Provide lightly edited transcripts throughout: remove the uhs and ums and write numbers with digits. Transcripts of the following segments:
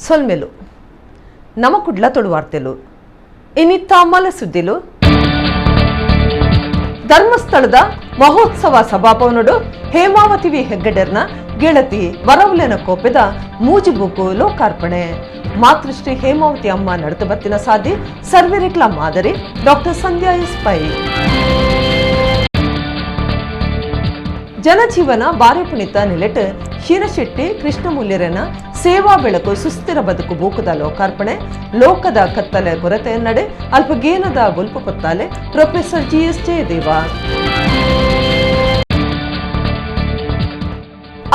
ಸೊಲ್ಮೆಲು ನಮ್ಮ ಕುಡ್ಲ ತೊಡುವಾರ್ತೆಲು ಇನ್ನಿತ್ತ ಅಮ್ಮಲ ಸುದ್ದಿಲು ಧರ್ಮಸ್ಥಳದ ಮಹೋತ್ಸವ ಸಭಾಭವನಡು ಹೇಮಾವತಿ ವಿ ಹೆಗ್ಗಡೆರ್ನ ಗೆಳತಿ ವರವಲೆನ ಕೋಪೆದ ಮೂಜಿಬುಕ್ಕು ಲೋಕಾರ್ಪಣೆ ಮಾತೃಶ್ರೀ ಹೇಮಾವತಿ ಅಮ್ಮ ನಡತು ಬತ್ತಿನ ಸಾಧಿ ಸರ್ವೆರಿಕ್ಲ ಮಾದರಿ ಡಾಕ್ಟರ್ ಸಂಧ್ಯಾ ಎಸ್ ಪೈ ಜನಜೀವನ ಬಾರಿ ಪುಣಿತ ನಿಲೆಟ್ ಶಿರಶೆಟ್ಟಿ ಕೃಷ್ಣಮೂಲ್ಯರನ ಸೇವಾ ಬೆಳಕು ಸುಸ್ಥಿರ ಬದುಕು ಬೂಕದ ಲೋಕಾರ್ಪಣೆ ಲೋಕದ ಕತ್ತಲೆ ಕೊರತೆಯನ್ನಡೆ ಅಲ್ಪಗೇನದ ಬುಲ್ಪು ಕೊತ್ತಾಲೆ ಪ್ರೊಫೆಸರ್ GS ಜಯದೇವ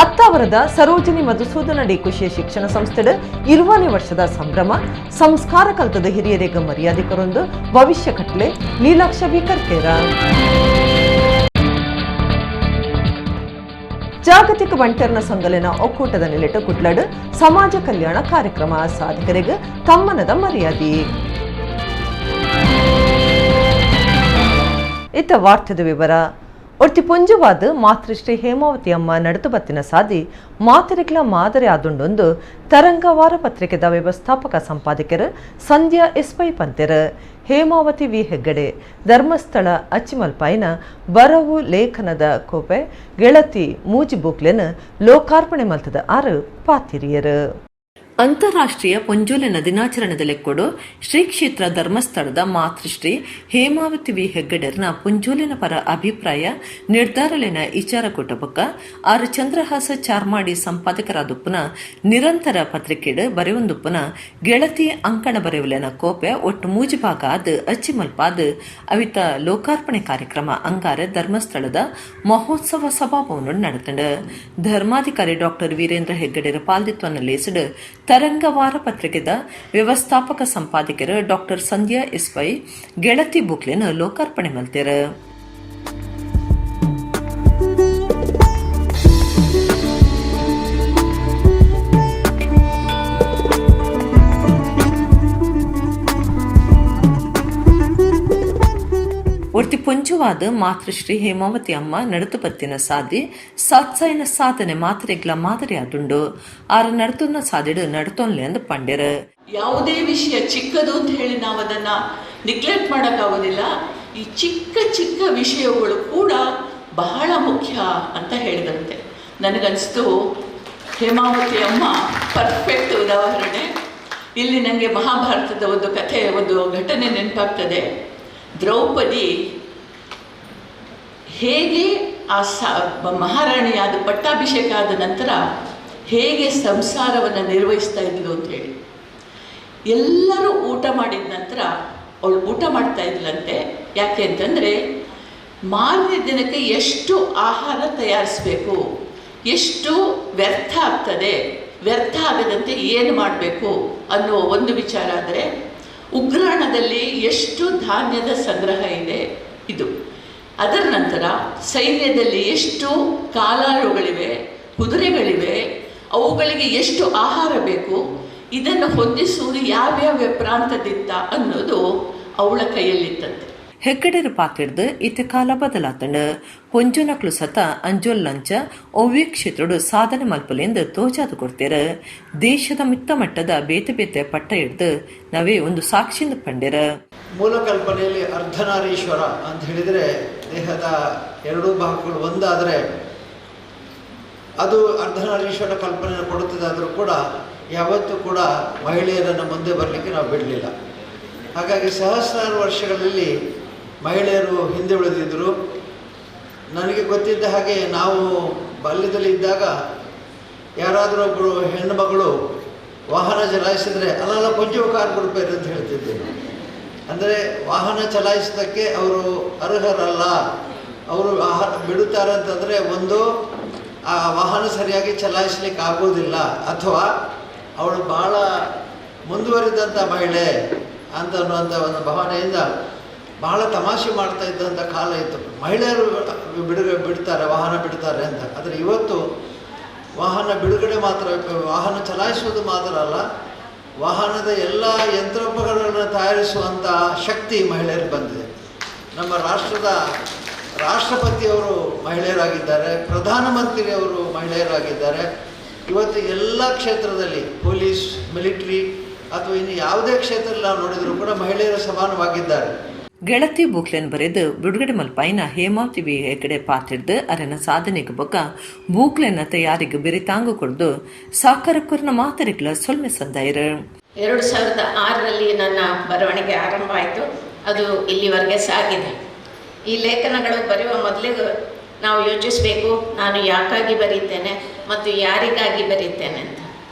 ಅತ್ತಾವರದ ಸರೋಜಿನಿ ಮಧುಸೂದನ ಡಿ ಖುಷಿ ಶಿಕ್ಷಣ ಸಂಸ್ಥೆಡ 20ನೇ ವರ್ಷದ ಸಂಭ್ರಮ ಸಂಸ್ಕಾರ ಕಲ್ತದ ಹಿರಿಯರಿಗೆ ಮರ್ಯಾದೆ ಕೊರೊಂದು ಭವಿಷ್ಯ ಕಟ್ಲೆ ಲೀಲಾಕ್ಷ ಬೀಕರ್ಕೇರ ಜಾಗತಿಕ ಬಂಟರ್ನ ಸಂಗಲಿನ ಒಕ್ಕೂಟದ ನೆಲೆಟ ಕುಡ್ಲಡ್ ಸಮಾಜ ಕಲ್ಯಾಣ ಕಾರ್ಯಕ್ರಮ ಸಾಧಕರಿಗೆ ತಮ್ಮನದ ಮರ್ಯಾದೆ ಇತ್ತ ವಾರ್ತೆದ ವಿವರ ಒರ್ತಿ ಪುಂಜವಾದ ಮಾತೃಶ್ರೀ ಹೇಮಾವತಿ ಅಮ್ಮ ನಡತು ಬತ್ತಿನ ಸಾದಿ ಮಾತರಿಗಳ ಮಾದರಿ ಆದುಂಡೊಂದು ತರಂಗ ವಾರ ಪತ್ರಿಕೆದ ವ್ಯವಸ್ಥಾಪಕ ಸಂಪಾದಕರು ಸಂಧ್ಯಾ ಎಸ್ ಪೈ ಪಂತೆರ್ ಹೇಮಾವತಿ ವಿ ಹೆಗ್ಗಡೆ ಧರ್ಮಸ್ಥಳ ಅಚ್ಚಿಮಲ್ಪಾಯಿನ ಬರವು ಲೇಖನದ ಕೋಪೆ ಗೆಳತಿ ಮೂಜಿಬುಕ್ಲೆನ್ ಲೋಕಾರ್ಪಣೆ ಮಲ್ತದ ಆರು ಪಾತಿರಿಯರು ಅಂತಾರಾಷ್ಟ್ರೀಯ ಪೊಂಜೋಲಿನ ದಿನಾಚರಣೆದಲೆಕ್ಕೊಡು ಶ್ರೀ ಕ್ಷೇತ್ರ ಧರ್ಮಸ್ಥಳದ ಮಾತೃಶ್ರೀ ಹೇಮಾವತಿ ವಿ ಹೆಗ್ಗಡೆರ್ನ ಪೊಂಜೋಲಿನ ಪರ ಅಭಿಪ್ರಾಯ ನಿರ್ಧಾರಲೆನ ವಿಚಾರ ಕೊಟ್ಟಬಕ್ಕ ಆರು ಚಂದ್ರಹಾಸ ಚಾರ್ಮಾಡಿ ಸಂಪಾದಕರಾದುಪ್ಪುನ ನಿರಂತರ ಪತ್ರಿಕೆಡ್ ಬರೆಯೊಂದುಪ್ಪುನ ಗೆಳತಿ ಅಂಕಣ ಬರೆಯುಲೆನ ಕೋಪೆ ಒಟ್ಟು ಮೂಜಿಭಾಗ ಆದ್ ಅಚ್ಚಿಮಲ್ಪಾದ್ ಅವಿತ ಲೋಕಾರ್ಪಣೆ ಕಾರ್ಯಕ್ರಮ ಅಂಗಾರೆ ಧರ್ಮಸ್ಥಳದ ಮಹೋತ್ಸವ ಸಭಾಭವನ ನಡೆತಂಡ ಧರ್ಮಾಧಿಕಾರಿ ಡಾಕ್ಟರ್ ವೀರೇಂದ್ರ ಹೆಗ್ಗಡೆರ ಪಾಲ್ದಿತ್ವನ ಲೇಸಡ್ ತರಂಗವಾರ ಪತ್ರಿಕೆದ ವ್ಯವಸ್ಥಾಪಕ ಸಂಪಾದಕರು ಡಾಕ್ಟರ್ ಸಂಧ್ಯಾ ಎಸ್ ಪೈ ಗೆಳತಿ ಬುಕ್ಲೆನ ಲೋಕಾರ್ಪಣೆ ಮಲ್ತೆರ ಒರ್ತಿ ಪೊಂಚುವಾದ ಮಾತೃಶ್ರೀ ಹೇಮಾವತಿ ಅಮ್ಮ ನಡತು ಬತ್ತಿನ ಸಾಧಿ ಸಾತ್ಸಾಯಿನ ಸಾಧನೆ ಮಾತ್ರೆಗ್ಲ ಮಾದರಿ ಆದುಂಡು ಆರ ನಡತುನ ಸಾಧಿಡು ನಡತೋನ್ಲೆ ಅಂದ್ ಪಂಡ್ಯರ ಯಾವುದೇ ವಿಷಯ ಚಿಕ್ಕದು ಅಂತ ಹೇಳಿ ನಾವು ಅದನ್ನ ನೆಗ್ಲೆಕ್ಟ್ ಮಾಡೋಕ್ಕಾಗೋದಿಲ್ಲ. ಈ ಚಿಕ್ಕ ಚಿಕ್ಕ ವಿಷಯಗಳು ಕೂಡ ಬಹಳ ಮುಖ್ಯ ಅಂತ ಹೇಳಿದಂತೆ ನನಗನ್ನಿಸ್ತು. ಹೇಮಾವತಿ ಅಮ್ಮ ಪರ್ಫೆಕ್ಟ್ ಉದಾಹರಣೆ. ಇಲ್ಲಿ ನನಗೆ ಮಹಾಭಾರತದ ಒಂದು ಕಥೆ, ಒಂದು ಘಟನೆ ನೆನಪಾಗ್ತದೆ. ದ್ರೌಪದಿ ಹೇಗೆ ಆ ಮಹಾರಾಣಿಯಾದ ಪಟ್ಟಾಭಿಷೇಕ ಆದ ನಂತರ ಹೇಗೆ ಸಂಸಾರವನ್ನು ನಿರ್ವಹಿಸ್ತಾ ಇದ್ಲು ಅಂತ ಹೇಳಿ. ಎಲ್ಲರೂ ಊಟ ಮಾಡಿದ ನಂತರ ಅವಳು ಊಟ ಮಾಡ್ತಾ ಇದ್ಲಂತೆ. ಯಾಕೆ ಅಂತಂದರೆ ಮಾರನೇ ದಿನಕ್ಕೆ ಎಷ್ಟು ಆಹಾರ ತಯಾರಿಸಬೇಕು, ಎಷ್ಟು ವ್ಯರ್ಥ ಆಗ್ತದೆ, ವ್ಯರ್ಥ ಆಗದಂತೆ ಏನು ಮಾಡಬೇಕು ಅನ್ನೋ ಒಂದು ವಿಚಾರ. ಆದರೆ ಉಗ್ರಾಣದಲ್ಲಿ ಎಷ್ಟು ಧಾನ್ಯದ ಸಂಗ್ರಹ ಇದೆ ಇದು. ಅದರ ನಂತರ ಸೈನ್ಯದಲ್ಲಿ ಎಷ್ಟು ಕಾಲಾಳುಗಳಿವೆ, ಕುದುರೆಗಳಿವೆ, ಅವುಗಳಿಗೆ ಎಷ್ಟು ಆಹಾರ ಬೇಕು, ಇದನ್ನು ಹೊಂದಿಸುವುದು ಯಾವ್ಯಾವ ಪ್ರಾಂತದಿಂದ ಅನ್ನೋದು ಅವಳ ಕೈಯಲ್ಲಿತ್ತಂತೆ. ಹೆಗ್ಗಡೆರ ಪಾತಿಡ್ದು ಇತ್ತ ಕಾಲ ಬದಲಾತಂಡ ಪೊಂಜುನಕ್ಲು ಸತ ಅಂಜೋಲ್ ಲಂಚ ಒವ್ಯ ಕ್ಷೇತ್ರಡು ಸಾಧನೆ ಮಲ್ಪಲೆಂದು ತೋಜಾದು ಕೊಡ್ತೇರ. ದೇಶದ ಮಿತ್ತ ಮಟ್ಟದ ಬೇತೆ ಬೇತೆ ಪಟ್ಟ ಹಿಡ್ದು ನಾವೇ ಒಂದು ಸಾಕ್ಷಿಯಿಂದ ಪಂಡ್ಯರ. ಮೂಲ ಕಲ್ಪನೆಯಲ್ಲಿ ಅರ್ಧನಾರೀಶ್ವರ ಅಂತ ಹೇಳಿದರೆ ದೇಹದ ಎರಡೂ ಭಾಗಗಳು ಒಂದಾದರೆ ಅದು ಅರ್ಧನಾರೀಶ್ವರ ಕಲ್ಪನೆಯನ್ನು ಕೊಡುತ್ತದಾದರೂ ಕೂಡ ಯಾವತ್ತೂ ಕೂಡ ಮಹಿಳೆಯರನ್ನು ಮುಂದೆ ಬರಲಿಕ್ಕೆ ನಾವು ಬಿಡಲಿಲ್ಲ. ಹಾಗಾಗಿ ಸಹಸ್ರಾರು ವರ್ಷಗಳಲ್ಲಿ ಮಹಿಳೆಯರು ಹಿಂದೆ ಉಳಿದಿದ್ದರು. ನನಗೆ ಗೊತ್ತಿದ್ದ ಹಾಗೆ ನಾವು ಬಾಲ್ಯದಲ್ಲಿ ಇದ್ದಾಗ ಯಾರಾದರೂ ಒಬ್ಬರು ಹೆಣ್ಣು ಮಗಳು ವಾಹನ ಚಲಾಯಿಸಿದರೆ ಅಲ್ಲ ಪೊಂಜು ಕಾರ್ ಕೊಡ್ಬೇರು ಅಂತ ಹೇಳ್ತಿದ್ದೇನೆ. ಅಂದರೆ ವಾಹನ ಚಲಾಯಿಸೋದಕ್ಕೆ ಅವರು ಅರ್ಹರಲ್ಲ, ಅವರು ಆಹಾರ ಬಿಡುತ್ತಾರೆ ಅಂತಂದರೆ ಒಂದು ಆ ವಾಹನ ಸರಿಯಾಗಿ ಚಲಾಯಿಸಲಿಕ್ಕೆ ಆಗೋದಿಲ್ಲ, ಅಥವಾ ಅವಳು ಭಾಳ ಮುಂದುವರಿದಂಥ ಮಹಿಳೆ ಅಂತ ಅನ್ನುವಂಥ ಒಂದು ಭಾವನೆಯಿಂದ ಬಹಳ ತಮಾಷೆ ಮಾಡ್ತಾ ಇದ್ದಂಥ ಕಾಲ ಇತ್ತು. ಮಹಿಳೆಯರು ಬಿಡ್ತಾರೆ, ವಾಹನ ಬಿಡ್ತಾರೆ ಅಂತ. ಆದರೆ ಇವತ್ತು ವಾಹನ ಬಿಡುಗಡೆ ಮಾತ್ರ, ವಾಹನ ಚಲಾಯಿಸುವುದು ಮಾತ್ರ ಅಲ್ಲ, ವಾಹನದ ಎಲ್ಲ ಯಂತ್ರೋಪಕರಣಗಳನ್ನು ತಯಾರಿಸುವಂಥ ಶಕ್ತಿ ಮಹಿಳೆಯರಿಗೆ ಬಂದಿದೆ. ನಮ್ಮ ರಾಷ್ಟ್ರದ ರಾಷ್ಟ್ರಪತಿಯವರು ಮಹಿಳೆಯರಾಗಿದ್ದಾರೆ, ಪ್ರಧಾನಮಂತ್ರಿಯವರು ಮಹಿಳೆಯರಾಗಿದ್ದಾರೆ. ಇವತ್ತು ಎಲ್ಲ ಕ್ಷೇತ್ರದಲ್ಲಿ ಪೊಲೀಸ್, ಮಿಲಿಟರಿ ಅಥವಾ ಇನ್ನು ಯಾವುದೇ ಕ್ಷೇತ್ರದಲ್ಲಿ ನಾವು ನೋಡಿದರೂ ಕೂಡ ಮಹಿಳೆಯರು ಸಮಾನವಾಗಿದ್ದಾರೆ. ಗೆಳತಿ ಬೂಕ್ಲೆನ್ ಬರೆದು ಬಿಡುಗಡೆ ಮಲ್ಪಾಯಿನ ಹೇಮಾವತಿ ವಿ ಹೆಗಡೆ ಪಾತಿಡ್ದು ಅರನ ಸಾಧನೆಗೆ ಬೊಕ್ಕ ಬೂಕ್ಲೆನ ತಯಾರಿಗೆ ಬೆರಿತಾಂಗು ಕೊಡ್ದು ಸಾಕಾರಕ್ಕೂರ್ನ ಮಾತರಿಗಳ ಸೊಲ್ಮೆ ಸಂದಾಯರು. 2006ರಲ್ಲಿ ನನ್ನ ಬರವಣಿಗೆ ಆರಂಭ ಆಯಿತು. ಅದು ಇಲ್ಲಿವರೆಗೆ ಸಾಗಿದೆ. ಈ ಲೇಖನಗಳು ಬರೆಯುವ ಮೊದಲಿಗೆ ನಾವು ಯೋಚಿಸಬೇಕು, ನಾನು ಯಾಕಾಗಿ ಬರೀತೇನೆ ಮತ್ತು ಯಾರಿಗಾಗಿ ಬರೀತೇನೆ ಅಂತ.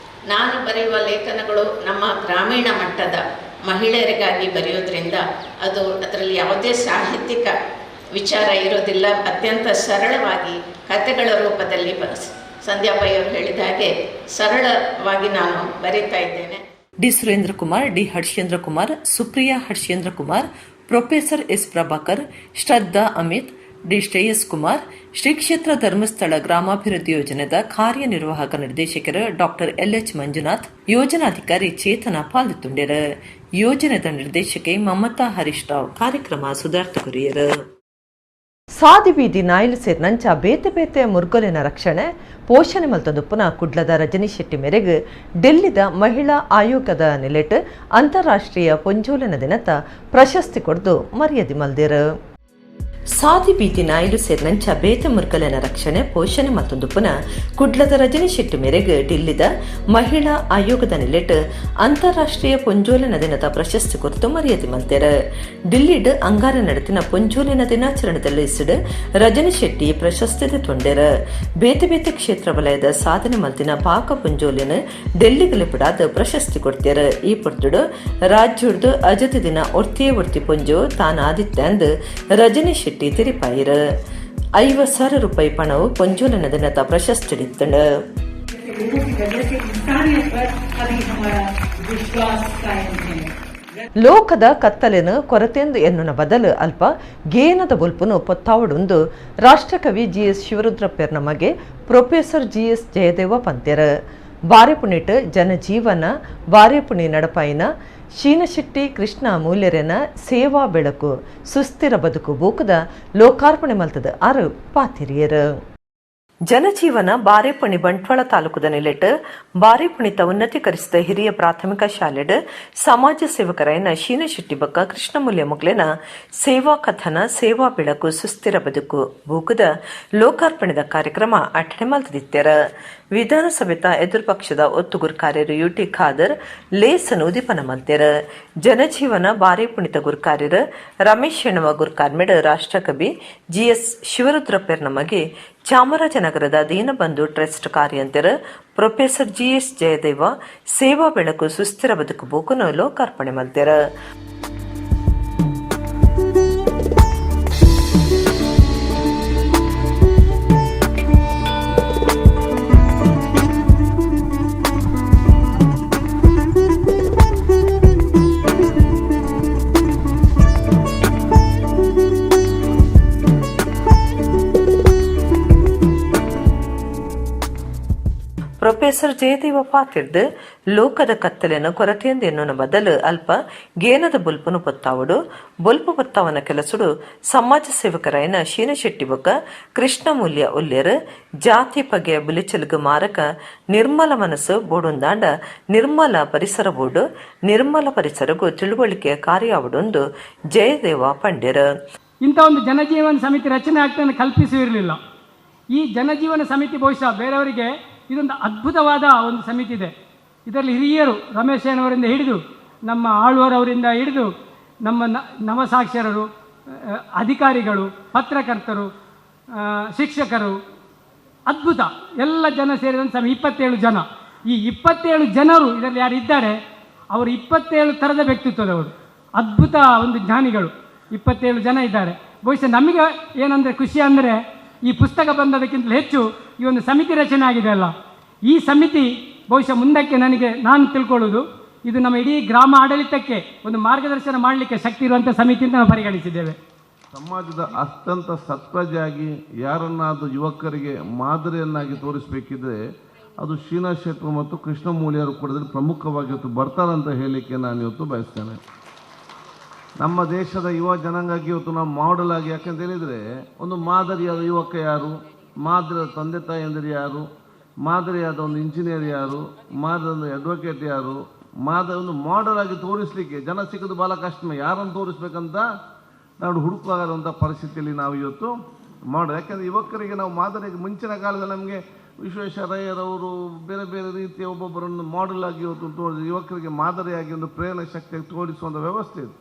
ನಾನು ಬರೆಯುವ ಲೇಖನಗಳು ನಮ್ಮ ಗ್ರಾಮೀಣ ಮಟ್ಟದ ಮಹಿಳೆಯರಿಗಾಗಿ ಬರೆಯೋದ್ರಿಂದ ಅದರಲ್ಲಿ ಯಾವುದೇ ಸಾಹಿತ್ಯಿಕ ವಿಚಾರ ಇರೋದಿಲ್ಲ. ಅತ್ಯಂತ ಸರಳವಾಗಿ ಕಥೆಗಳ ರೂಪದಲ್ಲಿ ಸಂಧ್ಯಾ ಪೈ ಅವರು ಹೇಳಿದ ಹಾಗೆ ಸರಳವಾಗಿ ನಾನು ಬರೀತಾ ಇದ್ದೇನೆ. D Surendra Kumar, D Harshendra Kumar, Supriya Harshendra Kumar, professor S Prabhakar, Shraddha Amit, D Shreyas Kumar, Shri Kshetra Dharmasthala ಗ್ರಾಮಾಭಿವೃದ್ಧಿ ಯೋಜನೆದ ಕಾರ್ಯನಿರ್ವಾಹಕ ನಿರ್ದೇಶಕರು ಡಾಕ್ಟರ್ LH ಮಂಜುನಾಥ್, ಯೋಜನಾಧಿಕಾರಿ ಚೇತನ ಪಾಲ್ದುಂಡರು. ಯೋಜನೆದ ನಿರ್ದೇಶಕಿ ಮಮತಾ ಹರೀಶ್ ರಾವ್. ಕಾರ್ಯಕ್ರಮ ಸುಧಾರ್ಥ ಕುರಿಯರು. ಸಾದಿ ಬೀದಿ ನಾಯಿಲು ಸೇರಿನಂಚ ಬೇತೆ ಬೇತೆ ಮುರ್ಗೊಲಿನ ರಕ್ಷಣೆ ಪೋಷಣೆ ಮಲ್ತೊಂದು ಪುನಃ ಕುಡ್ಲದ ರಜನಿ ಶೆಟ್ಟಿ ಮೇರೆಗೆ ಡೆಲ್ಲಿದ ಮಹಿಳಾ ಆಯೋಗದ ನೆಲೆಟ್ ಅಂತಾರಾಷ್ಟ್ರೀಯ ಪೊಂಜೋಲನ ದಿನದ ಪ್ರಶಸ್ತಿ ಕೊಡ್ದು ಮರ್ಯಾದೆ ಮಲ್ದೇರು. ಸಾದಿ ಬೀದಿ ನಾಯಿಲು ಸೇರಿನಂಚ ಬೇತೆ ಮುರ್ಗಲಿನ ರಕ್ಷಣೆ ಪೋಷಣೆ ಮತ್ತೊಂದು ಪುನಃ ಕುಡ್ಲದ ರಜನಿ ಶೆಟ್ಟಿ ಮೇರೆಗೆ ಡಿಲ್ಲಿದ ಮಹಿಳಾ ಆಯೋಗದ ನೆಲೆಟ್ ಅಂತಾರಾಷ್ಟ್ರೀಯ ಪೊಂಜೋಲನ ದಿನದ ಪ್ರಶಸ್ತಿ ಕುರಿತು ಮರ್ಯಾದೆ ಮಲ್ತೇರು. ಡಿಲ್ಲಿಡ್ ಅಂಗಾರ ನಡೆತಿನ ಪೊಂಜೋಲಿನ ದಿನಾಚರಣೆದಲ್ಲಿ ಇಸಿಡ್ ರಜನಿ ಶೆಟ್ಟಿ ಪ್ರಶಸ್ತಿ ತೊಂಡೇರು. ಬೇತೆ ಬೇತೆ ಕ್ಷೇತ್ರ ವಲಯದ ಸಾಧನೆ ಮಲ್ತಿನ ಪಾಕ ಪೊಂಜೋಲಿನ ಡೆಲ್ಲಿಗೆ ಬಿಡಾದ ಪ್ರಶಸ್ತಿ ಕೊಡ್ತೇರು. ಈ ಪೊರ್ತುಡು ರಾಜ್ಯದ ಅಜತಿ ದಿನ ಒರ್ತಿಯೇ ಒರ್ತಿ ಪೊಂಜು ತಾನು ಆದಿತ್ಯ ಅಂದು ರಜನಿ ಶೆಟ್ಟಿ ತಿರಿಪಾಯಿರು. 50,000 ರೂಪಾಯಿ ಪಣವು ಪೊಂಜೋಲನ ದಿನದ ಪ್ರಶಸ್ತಿ ಹಿಡಿತಂಡು. ಲೋಕದ ಕತ್ತಲೆನು ಕೊರತೆಂದು ಎನ್ನುನ ಬದಲು ಅಲ್ಪ ಗೇನದ ಬುಲ್ಪುನು ಪೊತ್ತಾವಡುಂದು ರಾಷ್ಟ್ರಕವಿ GS ಶಿವರುದ್ರಪ್ಪೆರ್ನ ಮಗೆ ಪ್ರೊಫೆಸರ್ GS ಜಯದೇವ ಪಂತ್ಯರು. ಬಾರೆಪುಣಿಟ್ ಜನಜೀವನ ಬಾರೆಪುಣಿ ನಡಪಾಯಿನ ಶೀನಶೆಟ್ಟಿ ಕೃಷ್ಣ ಮೂಲ್ಯರೆನ ಸೇವಾ ಬೆಳಕು ಸುಸ್ಥಿರ ಬದುಕು ಬೂಕದ ಲೋಕಾರ್ಪಣೆ ಮಲ್ತದ 6 ಪಾತಿರಿಯರು. ಜನಜೀವನ ಬಾರೇಪಣಿ ಬಂಟ್ವಾಳ ತಾಲೂಕದ ನೆಲೆಟ್ ಬಾರೇಪಣಿತ ಉನ್ನತೀಕರಿಸಿದ ಹಿರಿಯ ಪ್ರಾಥಮಿಕ ಶಾಲೆಡ್ ಸಮಾಜ ಸೇವಕರಾಯನ ಶೀನಶೆಟ್ಟಿ ಬಕ್ಕ ಕೃಷ್ಣಮೂಲ್ಯ ಮುಗ್ಲೆನ ಸೇವಾ ಕಥನ ಸೇವಾ ಬೆಳಕು ಸುಸ್ಥಿರ ಬದುಕು ಬೂಕದ ಲೋಕಾರ್ಪಣೆದ ಕಾರ್ಯಕ್ರಮ ಅಟಣೆ ಮಲ್ತದಿತ್ತರ. ವಿಧಾನಸಭೆತ ಎದುರು ಪಕ್ಷದ ಒತ್ತುಗುರ್ ಕಾರ್ಯರು UT ಖಾದರ್ ಲೇಸನು ಉದಿಪನ ಮಲ್ತೆರ. ಜನಜೀವನ ಬಾರೇಪುಣಿತ ಗುರ್ಕಾರ್ಯರು ರಮೇಶ್ ಎನ್ನುವ ಗುರ್ಕಾರ್ಮೆಡ್ ರಾಷ್ಟ್ರಕವಿ GS ಶಿವರುದ್ರಪ್ಪೆರ್ನ ಮಗೆ ಚಾಮರಾಜನಗರದ ದೀನಬಂಧು ಟ್ರಸ್ಟ್ ಕಾರ್ಯಂತರ ಪ್ರೊಫೆಸರ್ GS ಜಯದೇವ ಸೇವಾ ಬೆಳಕು ಸುಸ್ಥಿರ ಬದುಕು ಬೂಕನು ಲೋಕಾರ್ಪಣೆ ಮಲ್ತೆರ. ಪ್ರೊಫೆಸರ್ ಜಯದೇವ ಪಾತಿರ್ದು ಲೋಕದ ಕತ್ತಲೆನ ಕೊರತೆಯಂದು ಎನ್ನುವ ಬದಲು ಅಲ್ಪ ಗೇನದ ಬೊಲ್ಪುನು ಪೊತ್ತಾವಡು ಬೊಲ್ಪು ಪೊತ್ತಾವನ ಕೆಲಸುಡು ಸಮಾಜ ಸೇವಕರಾಯನ ಶೀನಶೆಟ್ಟಿ ಬೊಕ್ಕ ಕೃಷ್ಣಮೂಲ್ಯ ಒಲ್ಲೆರು ಜಾತಿ ಪಗೆಯ ಬುಲಿಚಲುಗು ಮಾರಕ ನಿರ್ಮಲ ಮನಸ್ಸು ಬೋಡುಂದಾಂಡ ನಿರ್ಮಲ ಪರಿಸರ ಬೋಡು ನಿರ್ಮಲ ಪರಿಸರಗೂ ತಿಳುವಳಿಕೆಯ ಕಾರ್ಯಾವಡೊಂದು ಜಯದೇವ ಪಂಡ್ಯರು. ಇಂಥ ಒಂದು ಜನಜೀವನ ಸಮಿತಿ ರಚನೆ ಆಗ್ತಾನೆ ಕಲ್ಪಿಸಿರಲಿಲ್ಲ. ಈ ಜನಜೀವನ ಸಮಿತಿ ಬಹುಶಃ ಬೇರೆಯವರಿಗೆ ಇದೊಂದು ಅದ್ಭುತವಾದ ಒಂದು ಸಮಿತಿ ಇದೆ. ಇದರಲ್ಲಿ ಹಿರಿಯರು ರಮೇಶ್ ಅವರಿಂದ ಹಿಡಿದು ನಮ್ಮ ಆಳ್ವರವರಿಂದ ಹಿಡಿದು ನಮ್ಮ ನವಸಾಕ್ಷರರು, ಅಧಿಕಾರಿಗಳು, ಪತ್ರಕರ್ತರು, ಶಿಕ್ಷಕರು, ಅದ್ಭುತ ಎಲ್ಲ ಜನ ಸೇರಿದಂಥ 27 ಜನ. ಈ 27 ಜನರು ಇದರಲ್ಲಿ ಯಾರು ಇದ್ದಾರೆ ಅವರು 27 ಥರದ ವ್ಯಕ್ತಿತ್ವದವರು, ಅದ್ಭುತ ಒಂದು ಜ್ಞಾನಿಗಳು 27 ಜನ ಇದ್ದಾರೆ. ಬಹುಶಃ ನಮಗೆ ಏನಂದರೆ ಖುಷಿ ಅಂದರೆ ಈ ಪುಸ್ತಕ ಬಂದದಕ್ಕಿಂತಲೂ ಹೆಚ್ಚು ಈ ಒಂದು ಸಮಿತಿ ರಚನೆ ಆಗಿದೆ ಅಲ್ಲ, ಈ ಸಮಿತಿ ಬಹುಶಃ ಮುಂದಕ್ಕೆ ನಾನು ತಿಳ್ಕೊಳ್ಳೋದು ಇದು ನಮ್ಮ ಇಡೀ ಗ್ರಾಮ ಆಡಳಿತಕ್ಕೆ ಒಂದು ಮಾರ್ಗದರ್ಶನ ಮಾಡಲಿಕ್ಕೆ ಶಕ್ತಿ ಇರುವಂಥ ಸಮಿತಿ ಅಂತ ನಾವು ಪರಿಗಣಿಸಿದ್ದೇವೆ. ಸಮಾಜದ ಅತ್ಯಂತ ಸತ್ಪ್ರಜೆಯಾಗಿ ಯಾರನ್ನಾದರೂ ಯುವಕರಿಗೆ ಮಾದರಿಯನ್ನಾಗಿ ತೋರಿಸಬೇಕಿದ್ರೆ ಅದು ಶೀನಾ ಶೆಟ್ಟರು ಮತ್ತು ಕೃಷ್ಣಮೂಲ್ಯರು ಕೂಡ ಪ್ರಮುಖವಾಗಿ ಇವತ್ತು ಬರ್ತಾರಂತ ಹೇಳಲಿಕ್ಕೆ ನಾನು ಇವತ್ತು ಬಯಸ್ತೇನೆ. ನಮ್ಮ ದೇಶದ ಯುವ ಜನಾಂಗಕ್ಕೆ ಇವತ್ತು ನಾವು ಮಾಡೆಲ್ ಆಗಿ, ಯಾಕಂತ ಹೇಳಿದರೆ ಒಂದು ಮಾದರಿಯಾದ ಯುವಕ ಯಾರು, ಮಾದರಿಯಾದ ತಂದೆ ತಾಯಿ ಅಂದರೆ ಯಾರು, ಮಾದರಿಯಾದ ಒಂದು ಇಂಜಿನಿಯರ್ ಯಾರು, ಮಾದರಿ ಒಂದು ಅಡ್ವೊಕೇಟ್ ಯಾರು, ಒಂದು ಮಾಡೆಲ್ ಆಗಿ ತೋರಿಸಲಿಕ್ಕೆ ಜನ ಸಿಗೋದು ಭಾಳ ಕಷ್ಟ. ಯಾರನ್ನು ತೋರಿಸ್ಬೇಕಂತ ನಾವು ಹುಡುಕಾಗುವಂಥ ಪರಿಸ್ಥಿತಿಯಲ್ಲಿ ನಾವು ಇವತ್ತು ಮಾಡೋದು. ಯಾಕೆಂದರೆ ಯುವಕರಿಗೆ ನಾವು ಮಾದರಿಗೆ ಮುಂಚಿನ ಕಾಲದಲ್ಲಿ ನಮಗೆ ವಿಶ್ವೇಶ್ವರಯ್ಯರವರು ಬೇರೆ ಬೇರೆ ರೀತಿಯ ಒಬ್ಬೊಬ್ಬರನ್ನು ಮಾಡೆಲ್ ಆಗಿ ಇವತ್ತು ಯುವಕರಿಗೆ ಮಾದರಿಯಾಗಿ ಒಂದು ಪ್ರೇರಣೆ ಶಕ್ತಿಯಾಗಿ ತೋರಿಸುವಂಥ ವ್ಯವಸ್ಥೆ ಇದೆ.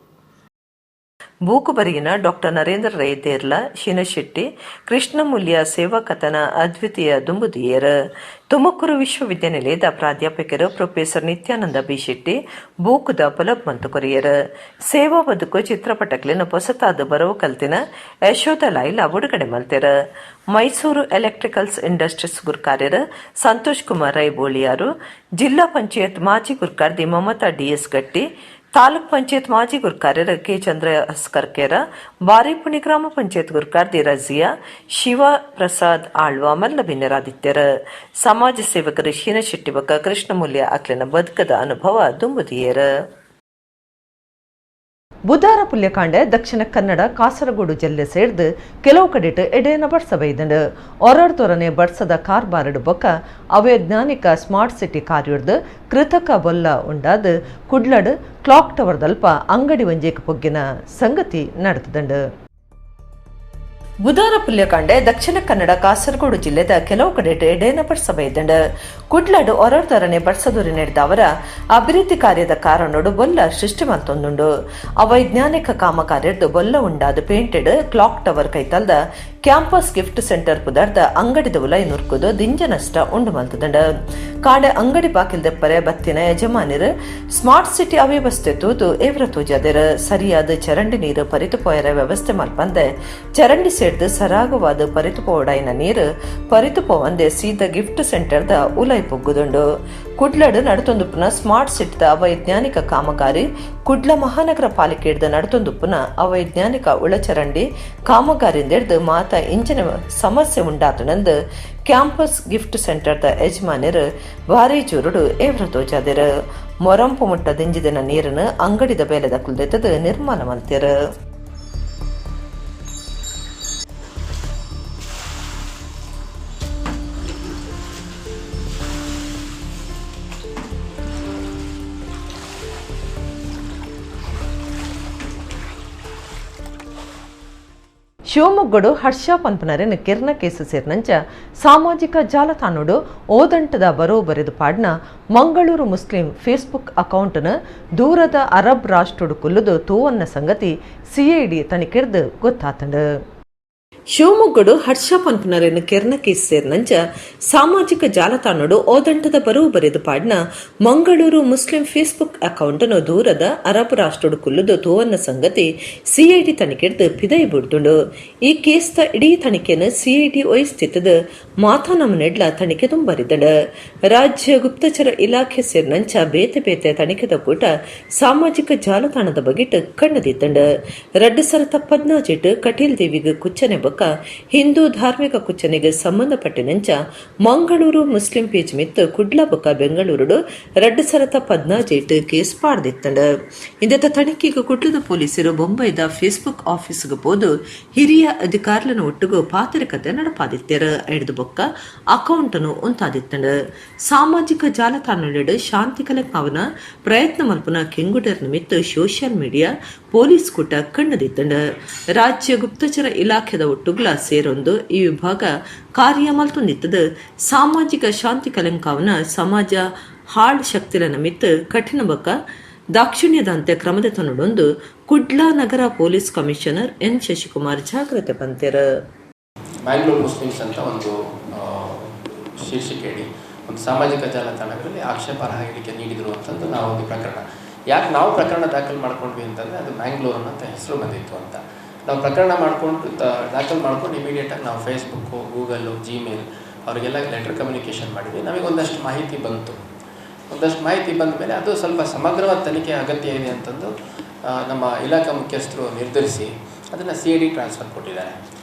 ಬೂಕುಬರಿಗಿನ ಡಾಕ್ಟರ್ ನರೇಂದ್ರ ರೈ ದೇರ್ಲ ಶಿನಶೆಟ್ಟಿ ಕೃಷ್ಣಮೂಲ್ಯ ಸೇವಾ ಕಥನ ಅದ್ವಿತೀಯ ದುಂಬುದಿಯರ್ ತುಮಕೂರು ವಿಶ್ವವಿದ್ಯಾನಿಲಯದ ಪ್ರಾಧ್ಯಾಪಕರು ಪ್ರೊಫೆಸರ್ ನಿತ್ಯಾನಂದ ಬಿ ಶೆಟ್ಟಿ ಬೂಕುದ ಪುಲಬ್ ಮಂತು ಕೊರಿಯರ್ ಸೇವಾ ಬದುಕು ಚಿತ್ರಪಟಕ್ಲಿನ ಹೊಸತಾದ ಬರವು ಕಲ್ತಿನ ಯಶೋಧ ಲೈಲ ಬಿಡುಗಡೆ ಮಲ್ತೆರ್. ಮೈಸೂರು ಎಲೆಕ್ಟ್ರಿಕಲ್ಸ್ ಇಂಡಸ್ಟ್ರೀಸ್ ಗುರ್ಕಾರ್ಯರ್ ಸಂತೋಷ್ ಕುಮಾರ್ ರೈ ಬೋಳಿಯಾರು, ಜಿಲ್ಲಾ ಪಂಚಾಯತ್ ಮಾಜಿ ಗುರ್ಕಾರ್ದಿ ಮಮತಾ ಡಿಎಸ್ ಗಟ್ಟಿ, ತಾಲೂಕ್ ಪಂಚಾಯತ್ ಮಾಜಿ ಗುರ್ಕಾರ್ಯರ ಕೆ ಚಂದ್ರ ಹಸ್ಕರ್ಕೇರ, ಬಾರಿಪುಣಿ ಗ್ರಾಮ ಪಂಚಾಯತ್ ಗುರ್ಕಾರ್ದಿ ರಜಿಯಾ, ಶಿವ ಪ್ರಸಾದ್ ಆಳ್ವ ಮಲ್ಲ ಭಿನ್ನರಾದಿತ್ಯರ. ಸಮಾಜ ಸೇವಕರು ಶೀನಶೆಟ್ಟಿ ಬಕ ಕೃಷ್ಣಮೂಲ್ಯ ಅಕ್ಲಿನ ಬದುಕದ ಅನುಭವ ದುಂಬುದಿಯರ. ಬುಧಾರ ಪುಲ್ಯಕಾಂಡೆ ದಕ್ಷಿಣ ಕನ್ನಡ ಕಾಸರಗೋಡು ಜಿಲ್ಲೆ ಸೇರಿದು ಕೆಲವು ಕಡೆಟ್ ಎಡೆಯನ ಬಡ್ಸಬೈದಂಡು ಒರಡ್ತೊರನೆ ಬಡ್ಸದ ಕಾರ್ಬಾರಡು ಬೊಕ್ಕ ಅವೈಜ್ಞಾನಿಕ ಸ್ಮಾರ್ಟ್ ಸಿಟಿ ಕಾರ್ಯರ್ದು ಕೃತಕ ಬೊಲ್ಲ ಉಂಡಾದ ಕುಡ್ಲಡ್ ಕ್ಲಾಕ್ ಟವರ್ ದಲ್ಪ ಅಂಗಡಿ ವಂಜೇಕ ಪೊಗ್ಗಿನ ಸಂಗತಿ ನಡೆತದಂಡು. ಬುಧಾರ ಪುಲ್ಯಕಾಂಡೆ ದಕ್ಷಿಣ ಕನ್ನಡ ಕಾಸರಗೋಡು ಜಿಲ್ಲೆದ ಕೆಲವು ಕಡೆ ಎಡೆಯನ ಬಡ್ಸಬೈದಂಡು ಕುಡ್ಲಡ್ ಒರಡ್ತೊರನೆ ಬಡ್ಸದೂರಿ ನಡೆದ ಅವರ ಅಭಿವೃದ್ಧಿ ಕಾರ್ಯದ ಕಾರಣಡು ಬೊಲ್ಲ ಸೃಷ್ಟಿ ಮಲ್ತೊಂದುಂಡು. ಅವೈಜ್ಞಾನಿಕ ಕಾಮಕಾರ್ಯದ್ದು ಬೊಲ್ಲ ಉಂಡಾದ ಪೇಂಟೆಡ್ ಕ್ಲಾಕ್ ಟವರ್ ಕೈತಲ್ದ ಕ್ಯಾಂಪಸ್ ಗಿಫ್ಟ್ ಸೆಂಟರ್ ಪುದರ್ದ ಅಂಗಡಿದ ಉಲೈ ನುರ್ಕುದು ದಿಂಜ ನಷ್ಟ ಉಂಡು ಮಲ್ತದಂಡು. ಕಾಡೆ ಅಂಗಡಿ ಬಾಕಿಲ್ದೆಪ್ಪರೆ ಬತ್ತಿನ ಯಜಮಾನಿರು ಸ್ಮಾರ್ಟ್ ಸಿಟಿ ಅವ್ಯವಸ್ಥೆ ತೂದು ಎವ್ರ ತೂಜಾದಿರು. ಸರಿಯಾದ ಚರಂಡಿ ನೀರು ಪರಿತುಪೋಯರ ವ್ಯವಸ್ಥೆ ಮಲ್ಪಂದೆ ಚರಂಡಿ ಸೇಡ್ದು ಸರಾಗವಾದ ಪರಿತುಪೋಡೈನ ನೀರು ಪರಿತುಪೋವಂದೆ ಸೀದಾ ಗಿಫ್ಟ್ ಸೆಂಟರ್ದ ಉಲೈ ಪೊಗ್ಗುದುಂಡು. ಕುಡ್ಲಡ್ ನಡತೊಂದುಪ್ಪುನ ಸ್ಮಾರ್ಟ್ ಸಿಟಿದ ಅವೈಜ್ಞಾನಿಕ ಕಾಮಗಾರಿ ಕುಡ್ಲ ಮಹಾನಗರ ಪಾಲಿಕೆಡ್ದ ನಡತೊಂದುಪ್ಪುನ ಅವೈಜ್ಞಾನಿಕ ಉಳಚರಂಡಿ ಕಾಮಗಾರಿಂದೆಡ್ದು ಮಾತ ಇಂಚಿನ ಸಮಸ್ಯೆ ಉಂಡಾತುನಂದು ಕ್ಯಾಂಪಸ್ ಗಿಫ್ಟ್ ಸೆಂಟರ್ದ ಯಜಮಾನಿರು ಭಾರಿ ಜೋರುಡು ಎವ್ರ ತೋಜಾದಿರು. ಮೊರಂಪು ಮುಟ್ಟ ದಿಂಜಿದಿನ ನೀರನ್ನು ಅಂಗಡಿದ ಬೇಲೆದ ಕುಲ್ದೆತ್ತದು ನಿರ್ಮಾಣ ಮಲ್ತಿರು. ಶಿವಮೊಗ್ಗಡು ಹರ್ಷ ಪಂಪನರಿನ ಕಿರಣ ಕೇಸು ಸೇರಿನಂಚ ಸಾಮಾಜಿಕ ಜಾಲತಾಣಡು ಓದಂಟದ ಬರೋ ಬರೆದು ಪಾಡ್ನ ಮಂಗಳೂರು ಮುಸ್ಲಿಂ ಫೇಸ್ಬುಕ್ ಅಕೌಂಟ್ನ ದೂರದ ಅರಬ್ ರಾಷ್ಟ್ರಡು ಕುಲ್ಲುದು ತೂವನ್ನ ಸಂಗತಿ ಸಿಐಡಿ ತನಿಖೆಡ್ದು ಗೊತ್ತಾತಂಡು. ಶಿವಮೊಗ್ಗಡು ಹರ್ಷ ಪಂಪನರಿನ ಕಿರಣ ಕೇಸು ಸೇರಿನಂಚ ಸಾಮಾಜಿಕ ಜಾಲತಾಣಡು ಓದಂಟದ ಬರೋ ಬರೆದು ಪಾಡ್ನ ಮಂಗಳೂರು ಮುಸ್ಲಿಂ ಫೇಸ್ಬುಕ್ ಅಕೌಂಟ್ನು ದೂರದ ಅರಬ್ ರಾಷ್ಟ್ರಡು ಕುಲ್ಲುದು ತೂವನ್ನ ಸಂಗತಿ ಸಿಐಡಿ ತನಿಖೆಡ್ದು ಪಿದೈ ಬಿಡ್ದುಂಡು. ಈ ಕೇಸ್ದ ಇಡೀ ತನಿಖೆನ ಸಿಐಡಿ ವಹಿಸ್ತಿತ್ತದ ಮಾತಾ ನಮ್ಮ ನೆಡ್ಲ ತನಿಖೆ ತುಂಬರಿದ್ದಡು. ರಾಜ್ಯ ಗುಪ್ತಚರ ಇಲಾಖೆ ಸೇರಿನಂಚ ಬೇತೆ ಬೇತೆ ತನಿಖೆದ ಕೂಟ ಸಾಮಾಜಿಕ ಜಾಲತಾಣದ ಬಗೆಟ್ ಕಣ್ಣದಿತ್ತಂಡು. 2018 ಕಟೀಲ್ ದೇವಿಗೆ ಕುಚ್ಚನೆ ಬೊಕ್ಕ ಹಿಂದೂ ಧಾರ್ಮಿಕ ಕುಚ್ಚನೆಗೆ ಸಂಬಂಧಪಟ್ಟಿನಂಚ ಮಂಗಳೂರು ಮುಸ್ಲಿಂ ಪೇಜ್ ಮಿತ್ತು ಕುಡ್ಲ ಬೊಕ್ಕ ಬೆಂಗಳೂರು 2018 ಕೇಸ್ ಪಾಡ್ದಿತ್ತಂಡು. ಇಂದತ್ತ ತನಿಖೆಗೆ ಕುಡ್ಲದ ಪೊಲೀಸರು ಬೊಂಬೈದ ಫೇಸ್ಬುಕ್ ಆಫೀಸ್ಗೆ ಹೋದು ಹಿರಿಯ ಅಧಿಕಾರಿಗಳನ್ನು ಒಟ್ಟಿಗೂ ಪಾತ್ರಕತೆ ನಡಪಾದಿತ್ಯರು. ಹಿಡಿದು ಬೊಕ್ಕ ಅಕೌಂಟನ್ನು ಉಂತಾದಿತ್ತಂಡು. ಸಾಮಾಜಿಕ ಜಾಲತಾಣದ ಶಾಂತಿ ಕಲೆಕ್ಕಾವನ ಪ್ರಯತ್ನ ಮಲ್ಪನ ಕೆಂಗುಡರ್ ನಿಮಿತ್ತ ಸೋಷಿಯಲ್ ಮೀಡಿಯಾ ಪೊಲೀಸ್ ಕೂಟ ಕಣ್ಣದಿತ್ತಂಡು. ರಾಜ್ಯ ಗುಪ್ತಚರ ಇಲಾಖೆದ ಒಟ್ಟುಗ್ಲ ಸೇರೊಂದು ಈ ವಿಭಾಗ ಕಾರ್ಯ ಮಲ್ತೊಂದಿತ್ತದು. ಸಾಮಾಜಿಕ ಶಾಂತಿ ಕಲೆಂಕಾವನ ಸಮಾಜ ಹಾಳ್ ಶಕ್ತಿಲ ನಿಮಿತ್ತ ಕಠಿಣ ಬೊಕ್ಕ ದಾಕ್ಷಿಣ್ಯದಂತೆ ಕ್ರಮದ ತನ್ನೊಂದು ಕುಡ್ಲಾ ನಗರ ಪೊಲೀಸ್ ಕಮಿಷನರ್ ಎನ್ ಶಶಿಕುಮಾರ್ ಜಾಗ್ರತೆ ಬಂತೆರು. ಮ್ಯಾಂಗ್ಳೂರ್ ಮುಸ್ಲಿಮ್ಸ್ ಅಂತ ಒಂದು ಶೀರ್ಷಿಕೆಯಡಿ ಒಂದು ಸಾಮಾಜಿಕ ಜಾಲತಾಣಗಳಲ್ಲಿ ಆಕ್ಷೇಪಾರ್ಹ ಹೇಳಿಕೆ ನೀಡಿದರು ಅಂತಂದು ನಾವು ಒಂದು ಪ್ರಕರಣ, ಯಾಕೆ ನಾವು ಪ್ರಕರಣ ದಾಖಲು ಮಾಡ್ಕೊಂಡ್ವಿ ಅಂತಂದರೆ ಅದು ಮ್ಯಾಂಗ್ಳೂರ್ ಅಂತ ಹೆಸರು ಬಂದಿತ್ತು ಅಂತ. ನಾವು ಪ್ರಕರಣ ದಾಖಲು ಮಾಡ್ಕೊಂಡು ಇಮಿಡಿಯೇಟಾಗಿ ನಾವು ಫೇಸ್ಬುಕ್ಕು, ಗೂಗಲ್ಲು, ಜಿಮೇಲ್ ಅವರಿಗೆಲ್ಲ ಲೆಟರ್ ಕಮ್ಯುನಿಕೇಷನ್ ಮಾಡಿದ್ವಿ. ನಮಗೆ ಒಂದಷ್ಟು ಮಾಹಿತಿ ಬಂತು. ಒಂದಷ್ಟು ಮಾಹಿತಿ ಬಂದ ಮೇಲೆ ಅದು ಸ್ವಲ್ಪ ಸಮಗ್ರವಾದ ತನಿಖೆ ಅಗತ್ಯ ಇದೆ ಅಂತಂದು ನಮ್ಮ ಇಲಾಖಾ ಮುಖ್ಯಸ್ಥರು ನಿರ್ಧರಿಸಿ ಅದನ್ನು CID ಟ್ರಾನ್ಸ್ಫರ್ ಕೊಟ್ಟಿದ್ದಾರೆ.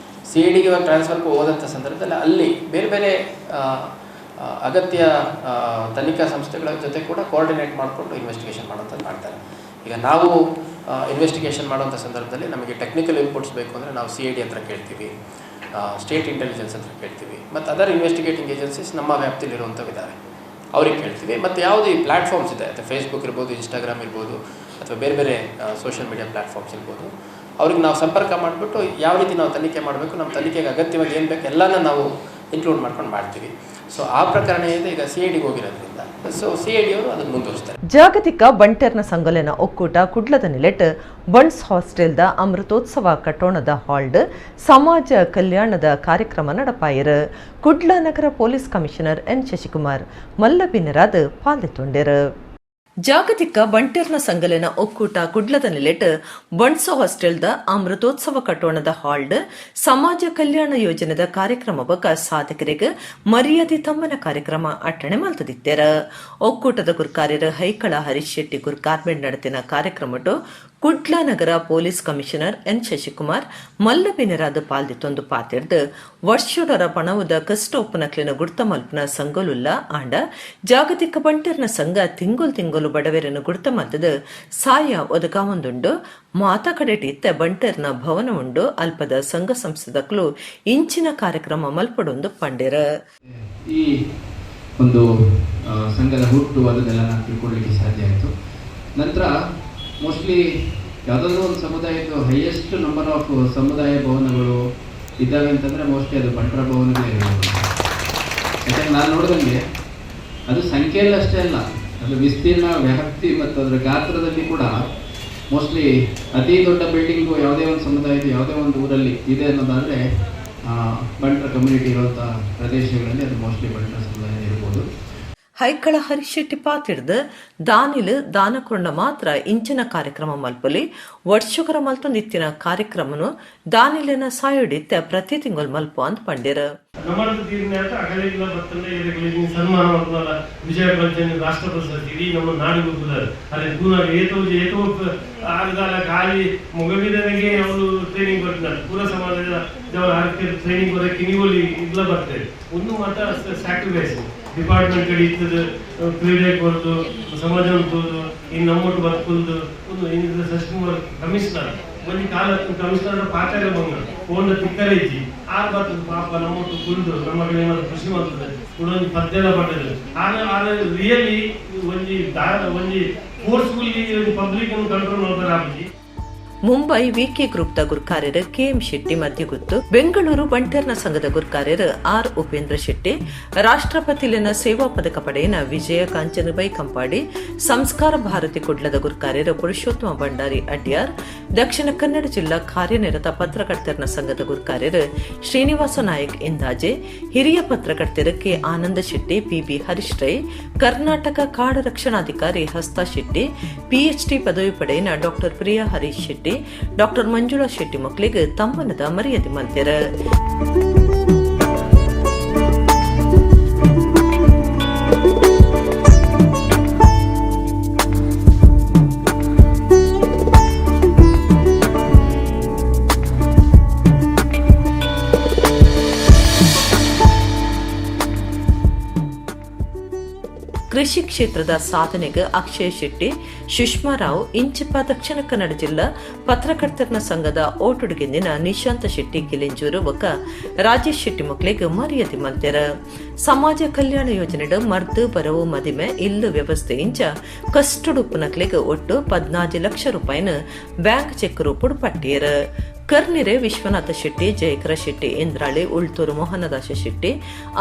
CIDಗೆ ಟ್ರಾನ್ಸ್ಫರ್ ಹೋದಂಥ ಸಂದರ್ಭದಲ್ಲಿ ಅಲ್ಲಿ ಬೇರೆ ಬೇರೆ ಅಗತ್ಯ ತನಿಖಾ ಸಂಸ್ಥೆಗಳ ಜೊತೆ ಕೂಡ ಕೋಆರ್ಡಿನೇಟ್ ಮಾಡಿಕೊಂಡು ಇನ್ವೆಸ್ಟಿಗೇಷನ್ ಮಾಡೋಂಥದ್ದು ಮಾಡ್ತಾರೆ. ಈಗ ನಾವು ಇನ್ವೆಸ್ಟಿಗೇಷನ್ ಮಾಡೋಂಥ ಸಂದರ್ಭದಲ್ಲಿ ನಮಗೆ ಟೆಕ್ನಿಕಲ್ ಇನ್ಪುಟ್ಸ್ ಬೇಕು ಅಂದರೆ ನಾವು CID ಹತ್ರ ಕೇಳ್ತೀವಿ. ಸ್ಟೇಟ್ ಇಂಟೆಲಿಜೆನ್ಸ್ ಅಂತ ಕೇಳ್ತೀವಿ, ಮತ್ತು ಅದರ್ ಇನ್ವೆಸ್ಟಿಗೇಟಿಂಗ್ ಏಜೆನ್ಸೀಸ್ ನಮ್ಮ ವ್ಯಾಪ್ತಿಯಲ್ಲಿರುವಂಥವಿದ್ದಾವೆ, ಅವ್ರಿಗೆ ಕೇಳ್ತೀವಿ. ಮತ್ತು ಯಾವುದು ಈ ಪ್ಲ್ಯಾಟ್ಫಾರ್ಮ್ಸ್ ಇದೆ, ಅಥವಾ ಫೇಸ್ಬುಕ್ ಇರ್ಬೋದು, ಇನ್ಸ್ಟಾಗ್ರಾಮ್ ಇರ್ಬೋದು, ಅಥವಾ ಬೇರೆ ಬೇರೆ ಸೋಷಿಯಲ್ ಮೀಡಿಯಾ ಪ್ಲ್ಯಾಟ್ಫಾರ್ಮ್ಸ್ ಇರ್ಬೋದು, ಅವ್ರಿಗೆ ನಾವು ಸಂಪರ್ಕ ಮಾಡಿಬಿಟ್ಟು ಯಾವ ರೀತಿ ನಾವು ತನಿಖೆ ಮಾಡಬೇಕು, ನಮ್ಮ ತನಿಖೆಗೆ ಅಗತ್ಯವಾಗಿ ಏನು ಬೇಕು ಎಲ್ಲನ ನಾವು ಇನ್ಕ್ಲೂಡ್ ಮಾಡ್ಕೊಂಡು ಮಾಡ್ತೀವಿ. ಸೊ ಆ ಪ್ರಕರಣ ಏನಿದೆ ಈಗ CIDಗೆ ಹೋಗಿರೋದ್ರಿಂದ ಸೊ CID ಅವರು ಅದನ್ನು ಮುಂದುವರಿಸ್ತಾರೆ. ಜಾಗತಿಕ ಬಂಟರ್ನ ಸಂಘಲನ ಒಕ್ಕೂಟ ಕುಡ್ಲದ ನಿಲೆಟ್ ಬಣ್ಸ್ ಹಾಸ್ಟೆಲ್ದ ಅಮೃತೋತ್ಸವ ಕಟ್ಟೋಣದ ಹಾಲ್ಡ್ ಸಮಾಜ ಕಲ್ಯಾಣದ ಕಾರ್ಯಕ್ರಮ ನಡಪಾಯಿರು. ಕುಡ್ಲ ನಗರ ಪೊಲೀಸ್ ಕಮಿಷನರ್ N ಶಶಿಕುಮಾರ್ ಮಲ್ಲಬಿನರಾದ ಪಾಲ್ಗೊಂಡರು. ಜಾಗತಿಕ ಬಂಟರ್ನ ಸಂಘಲನ ಒಕ್ಕೂಟ ಕುಡ್ಲದ ನಿಲೆಟ್ ಬಣ್ಸ್ ಹಾಸ್ಟೆಲ್ದ ಅಮೃತೋತ್ಸವ ಕಟ್ಟೋಣದ ಹಾಲ್ಡ್ ಸಮಾಜ ಕಲ್ಯಾಣ ಯೋಜನೆದ ಕಾರ್ಯಕ್ರಮ ಬಕ ಸಾಧಕರಿಗೆ ಮರ್ಯಾದೆ ತಮ್ಮನ ಕಾರ್ಯಕ್ರಮ ಅಟ್ಟಣೆ ಮಲ್ತದಿತ್ತರ. ಒಕ್ಕೂಟದ ಗುರ್ಕಾರ್ಯರು ಹೈಕಳ ಹರೀಶ್ ಶೆಟ್ಟಿ ಗುರ್ಕಾರ್ಮೆಂಟ್ ನಡೆತಿನ ಕಾರ್ಯಕ್ರಮಟು ಕುಡ್ಲ ನಗರ ಪೊಲೀಸ್ ಕಮಿಷನರ್ N ಶಶಿಕುಮಾರ್ ಮಲ್ಲಬಿನರಾದ ಪಾಲ್ದಿತ್ತೊಂದು ಪಾತಿರ್ದು ವರ್ಷೋಡರ ಪಣವುದ ಕಷ್ಟ ಒಪ್ಪನಕ್ಲಿನ ಗುಡ್ತ ಮಲ್ಪನ ಸಂಗೋಲುಲ್ಲ ಆಂಡ ಜಾಗತಿಕ ಬಂಟರ್ನ ಸಂಘ ತಿಂಗೊಲು ಬಡವೆರನ್ನು ಗುಡ್ತ ಮಲ್ತದ ಸಾಯ ಒದಗ ಒಂದುಂಡು ಮಾತಾ ಕಡೆಟಿತ್ತ ಬಂಟರ್ನ ಭವನ ಉಂಡು ಅಲ್ಪದ ಸಂಘ ಸಂಸ್ಥೆದಕ್ಲು ಇಂಚಿನ ಕಾರ್ಯಕ್ರಮ ಮಲ್ಪಡೊಂದು ಪಂಡಿರ. ಈ ಒಂದು ಸಂಘದ ಹುಟ್ಟು ಅದನ್ನೆಲ್ಲ ನಾನು ತಿಳ್ಕೊಳ್ಳಿಕ್ಕೆ ಸಾಧ್ಯ ಆಯಿತು. ನಂತರ ಮೋಸ್ಟ್ಲಿ ಯಾವುದಾದ್ರೂ ಒಂದು ಸಮುದಾಯದ ಹೈಯೆಸ್ಟ್ ನಂಬರ್ ಆಫ್ ಸಮುದಾಯ ಭವನಗಳು ಇದ್ದಾವೆ ಅಂತಂದರೆ ಮೋಸ್ಟ್ಲಿ ಅದು ಬಂಟರ ಭವನಗಳೇ ಇರ್ಬೋದು. ಯಾಕಂದರೆ ನಾನು ನೋಡಿದಂಗೆ ಅದು ಸಂಖ್ಯೆಯಲ್ಲಿ ಅಷ್ಟೇ ಅಲ್ಲ, ಅದು ವಿಸ್ತೀರ್ಣ, ವ್ಯಾಪ್ತಿ ಮತ್ತು ಅದರ ಗಾತ್ರದಲ್ಲಿ ಕೂಡ ಮೋಸ್ಟ್ಲಿ ಅತಿ ದೊಡ್ಡ ಬಿಲ್ಡಿಂಗು ಯಾವುದೇ ಒಂದು ಸಮುದಾಯದ ಯಾವುದೇ ಒಂದು ಊರಲ್ಲಿ ಇದೆ ಅನ್ನೋದಾದರೆ ಬಂಟರ ಕಮ್ಯುನಿಟಿ ಇರುವಂಥ ಪ್ರದೇಶಗಳಲ್ಲಿ ಅದು ಮೋಸ್ಟ್ಲಿ ಬಂಟರ ಸಮುದಾಯ ಇರ್ಬೋದು. ಹೈಕಳ ಹರಿಶೆಟ್ಟಿ ಪಾತಿಡ್ದು ದಾನಿಲು ದಾನಕೊಂಡ ಮಾತ್ರ ಇಂಚಿನ ಕಾರ್ಯಕ್ರಮ ಮಲ್ಪಲಿ ವರ್ಷಕರ ಮಲ್ತೊಂದಿತ್ತಿನ ಕಾರ್ಯಕ್ರಮನು ದಾನಿಲಿನ ಸಾಯೋಡಿತ್ತ ಪ್ರತಿ ತಿಂಗಳು ಮಲ್ಪು ಅಂತ ಪಂಡಿರ. ಸನ್ಮಾನ ವಿಜಯ ಪಂಚಮಿ ರಾಷ್ಟ್ರ ಪ್ರಶಸ್ತಿ ಇಡೀ ನಮ್ಮ ನಾಡಿಗೆ ಹೋಗ್ತಾರೆ. ಅಲ್ಲಿ ಪೂನಾಗ ಏತೋ ಆಗದಾಲ ಖಾಲಿ ಮೊಗವಿದನಿಗೆ ಅವರು ಟ್ರೈನಿಂಗ್ ಬರ್ತಾರೆ. ಪೂರ ಸಮಾಜದ ಟ್ರೈನಿಂಗ್ ಬರೋಕ್ಕೆ ನೀವಲ್ಲಿ ಇಲ್ಲ ಬರ್ತೇವೆ. ಒಂದು ಮಾತ್ರ ಸ್ಯಾಕ್ರಿಫೈಸ್ ಡಿಪಾರ್ಟ್ಮೆಂಟ್ ಕಡೆ ಇರ್ತದೆ, ಕ್ರೀಡೆಗೆ ಬರೋದು, ಸಮಾಜ ಉಂಟೋದು, ಇನ್ನು ನಮ್ಮೊಟ್ಟು ಬದುಕೋದು. ಒಂದು ಏನಿದ್ರೆ ಶಶಿಕುಮಾರ್ ಕಮಿಷನರ್ ಒಂದು ಕಾಲ ಕಮಿಷನರ್ ಪಾಚಾರ ಬಂಗ ಫೋನ್ ತಿಕ್ಕರೈತಿ ಆರು ಬರ್ತದೆ ಪಾಪ ನಮ್ಮೊಟ್ಟು ಕುಳಿದು ನಮ್ಮ ಕಡೆ ಏನಾದ್ರು ಕೃಷಿ ಮಾಡ್ತದೆ ಕುಡೊಂದು ಪದ್ದೆಲ್ಲ ಪಡ್ತದೆ. ಆದ್ರೆ ರಿಯಲಿ ಒಂಜಿ ಫೋರ್ಸ್ಫುಲ್ಲಿ ಪಬ್ಲಿಕ್ ಅನ್ನು ಕಂಟ್ರೋಲ್ ಮಾಡ್ತಾರೆ ಆಗಿ. ಮುಂಬೈ ವಿಕೆ ಗ್ರೂಪ್ದ ಗುರ್ಕಾರ್ಯರು KM ಶೆಟ್ಟಿ ಮಧ್ಯಗುತ್ತು, ಬೆಂಗಳೂರು ಬಂಟರ್ನ ಸಂಘದ ಗುರ್ಕಾರ್ಯರು R ಉಪೇಂದ್ರ ಶೆಟ್ಟಿ, ರಾಷ್ಟ್ರಪತಿಲಿನ ಸೇವಾ ಪದಕ ಪಡೆಯಿನ ವಿಜಯ ಕಾಂಚನಬೈ ಕಂಪಾಡಿ, ಸಂಸ್ಕಾರ ಭಾರತಿ ಕುಡ್ಲದ ಗುರ್ಕಾರ್ಯರು ಪುರುಷೋತ್ತಮ ಭಂಡಾರಿ ಅಡ್ಯಾರ್, ದಕ್ಷಿಣ ಕನ್ನಡ ಜಿಲ್ಲಾ ಕಾರ್ಯನಿರತ ಪತ್ರಕರ್ತರ ಸಂಘದ ಗುರ್ಕಾರ್ಯರು ಶ್ರೀನಿವಾಸ ನಾಯಕ್ ಇಂದಾಜೆ, ಹಿರಿಯ ಪತ್ರಕರ್ತರ K ಆನಂದ ಶೆಟ್ಟಿ, PB ಹರೀಶ್ ರೈ, ಕರ್ನಾಟಕ ಕಾಡು ರಕ್ಷಣಾಧಿಕಾರಿ ಹಸ್ತಾ ಶೆಟ್ಟಿ, PhD ಪದವಿ ಪಡೆಯಿನ ಡಾಕ್ಟರ್ ಪ್ರಿಯಾ ಹರೀಶ್ ಶೆಟ್ಟಿ, ಡಾಕ್ಟರ್ ಮಂಜುಳಾ ಶೆಟ್ಟಿ ಮಕ್ಕಳಿಗೆ ತಮ್ಮನದ ಮರ್ಯಾದೆ ಮಲ್ತಿರ. ಕೃಷಿ ಕ್ಷೇತ್ರದ ಸಾಧನೆಗೆ ಅಕ್ಷಯ್ ಶೆಟ್ಟಿ, ಸುಷ್ಮಾ ರಾವ್, ಇಂಚಿಪ್ಪ ದಕ್ಷಿಣ ಕನ್ನಡ ಜಿಲ್ಲಾ ಪತ್ರಕರ್ತರ ಸಂಘದ ಓಟುಡುಗೆಂದಿನ ನಿಶಾಂತ ಶೆಟ್ಟಿ ಕಿಲೆಂಜೂರು ಒಕ್ಕ ರಾಜೇಶ್ ಶೆಟ್ಟಿ ಮಕ್ಕಳಿಗೆ ಮರ್ಯಾದೆ ಮಲ್ತೆರ. ಸಮಾಜ ಕಲ್ಯಾಣ ಯೋಜನೆಡ ಮರ್ದು ಬರವು ಮದಿಮೆ ಇಲ್ಲು ವ್ಯವಸ್ಥೆ ಇಂಚ ಕಷ್ಟುಡುಪ್ಪುನಕ್ಲಿಗೆ ಒಟ್ಟು 14 ಲಕ್ಷ ರೂಪಾಯಿನ ಬ್ಯಾಂಕ್ ಚೆಕ್ ರೂಪುಡು ಪಟ್ಟಿಯರ. ಕರ್ನಿರೆ ವಿಶ್ವನಾಥ ಶೆಟ್ಟಿ, ಜಯಕರ ಶೆಟ್ಟಿ, ಇಂದ್ರಾಳಿ, ಉಳ್ತೂರು ಮೋಹನದಾಸ ಶೆಟ್ಟಿ,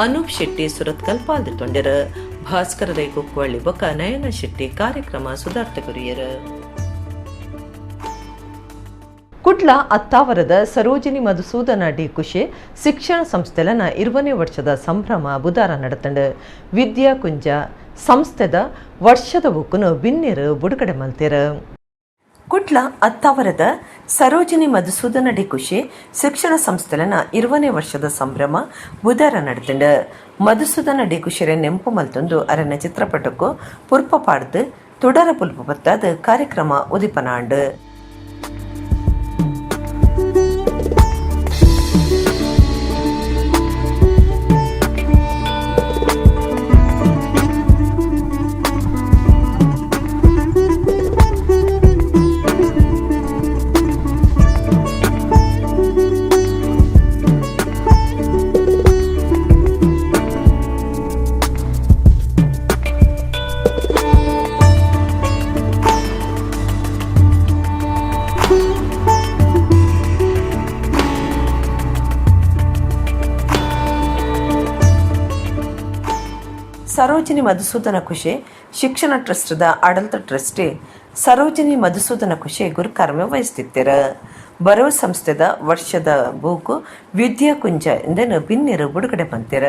ಅನೂಪ್ ಶೆಟ್ಟಿ ಸುರತ್ಕಲ್ ಪಾಲ್ಗೊಂಡರ. ಭಾಸ್ಕರ ರೈ ಕುಕ್ವಳ್ಳಿ ಬೊಕ್ಕ ನಯನ ಶೆಟ್ಟಿ ಕಾರ್ಯಕ್ರಮ ಸುಧಾರ್ಥಕರಿಯರ. ಕುಡ್ಲ ಅತ್ತಾವರದ ಸರೋಜಿನಿ ಮಧುಸೂದನ ಡಿ ಕುಶೆ ಶಿಕ್ಷಣ ಸಂಸ್ಥೆಲನ 20ನೇ ವರ್ಷದ ಸಂಭ್ರಮ ಬುಧಾರ ನಡತಂಡ. ವಿದ್ಯಾ ಕುಂಜ ಸಂಸ್ಥೆದ ವರ್ಷದ ಬುಕ್ಕನು ಬಿನ್ನೇರು ಬುಡುಗಡೆ ಮಲ್ತೇರ. ಕುಡ್ಲ ಅತ್ತಾವರದ ಸರೋಜಿನಿ ಮಧುಸೂದನ ಡಿ ಕುಶೆ ಶಿಕ್ಷಣ ಸಂಸ್ಥೆಲನ 20ನೇ ವರ್ಷದ ಸಂಭ್ರಮ ಬುಧಾರ ನಡತಂಡ. ಮಧುಸೂದನ ಡಿ ಕುಶೆರೆ ನೆಂಪು ಮಲ್ತೊಂದು ಅರಣ್ಯ ಚಿತ್ರಪಟಕ್ಕೂ ಪುರ್ಪ ಪಾಡ್ದು ತುಡರ ಪುಲ್ಪು ಬತ್ತಾದ ಕಾರ್ಯಕ್ರಮ ಉದಿಪನಾಂಡು. ಸರೋಜಿನಿ ಮಧುಸೂದನ ಖುಷಿ ಶಿಕ್ಷಣ ಟ್ರಸ್ಟ್ದ ಆಡಳಿತ ಟ್ರಸ್ಟಿ ಸರೋಜಿನಿ ಮಧುಸೂದನ ಖುಷಿ ಗುರುಕಾರ್ಯ ವಹಿಸ್ತಿತ್ತರ. ಬರೋ ಸಂಸ್ಥೆದ ವರ್ಷದ ಬೂಕು ವಿದ್ಯಾ ಕುಂಜ ಎಂದೇನು ಬಿನ್ನಿರು ಬಿಡುಗಡೆ ಬಂತಿರ.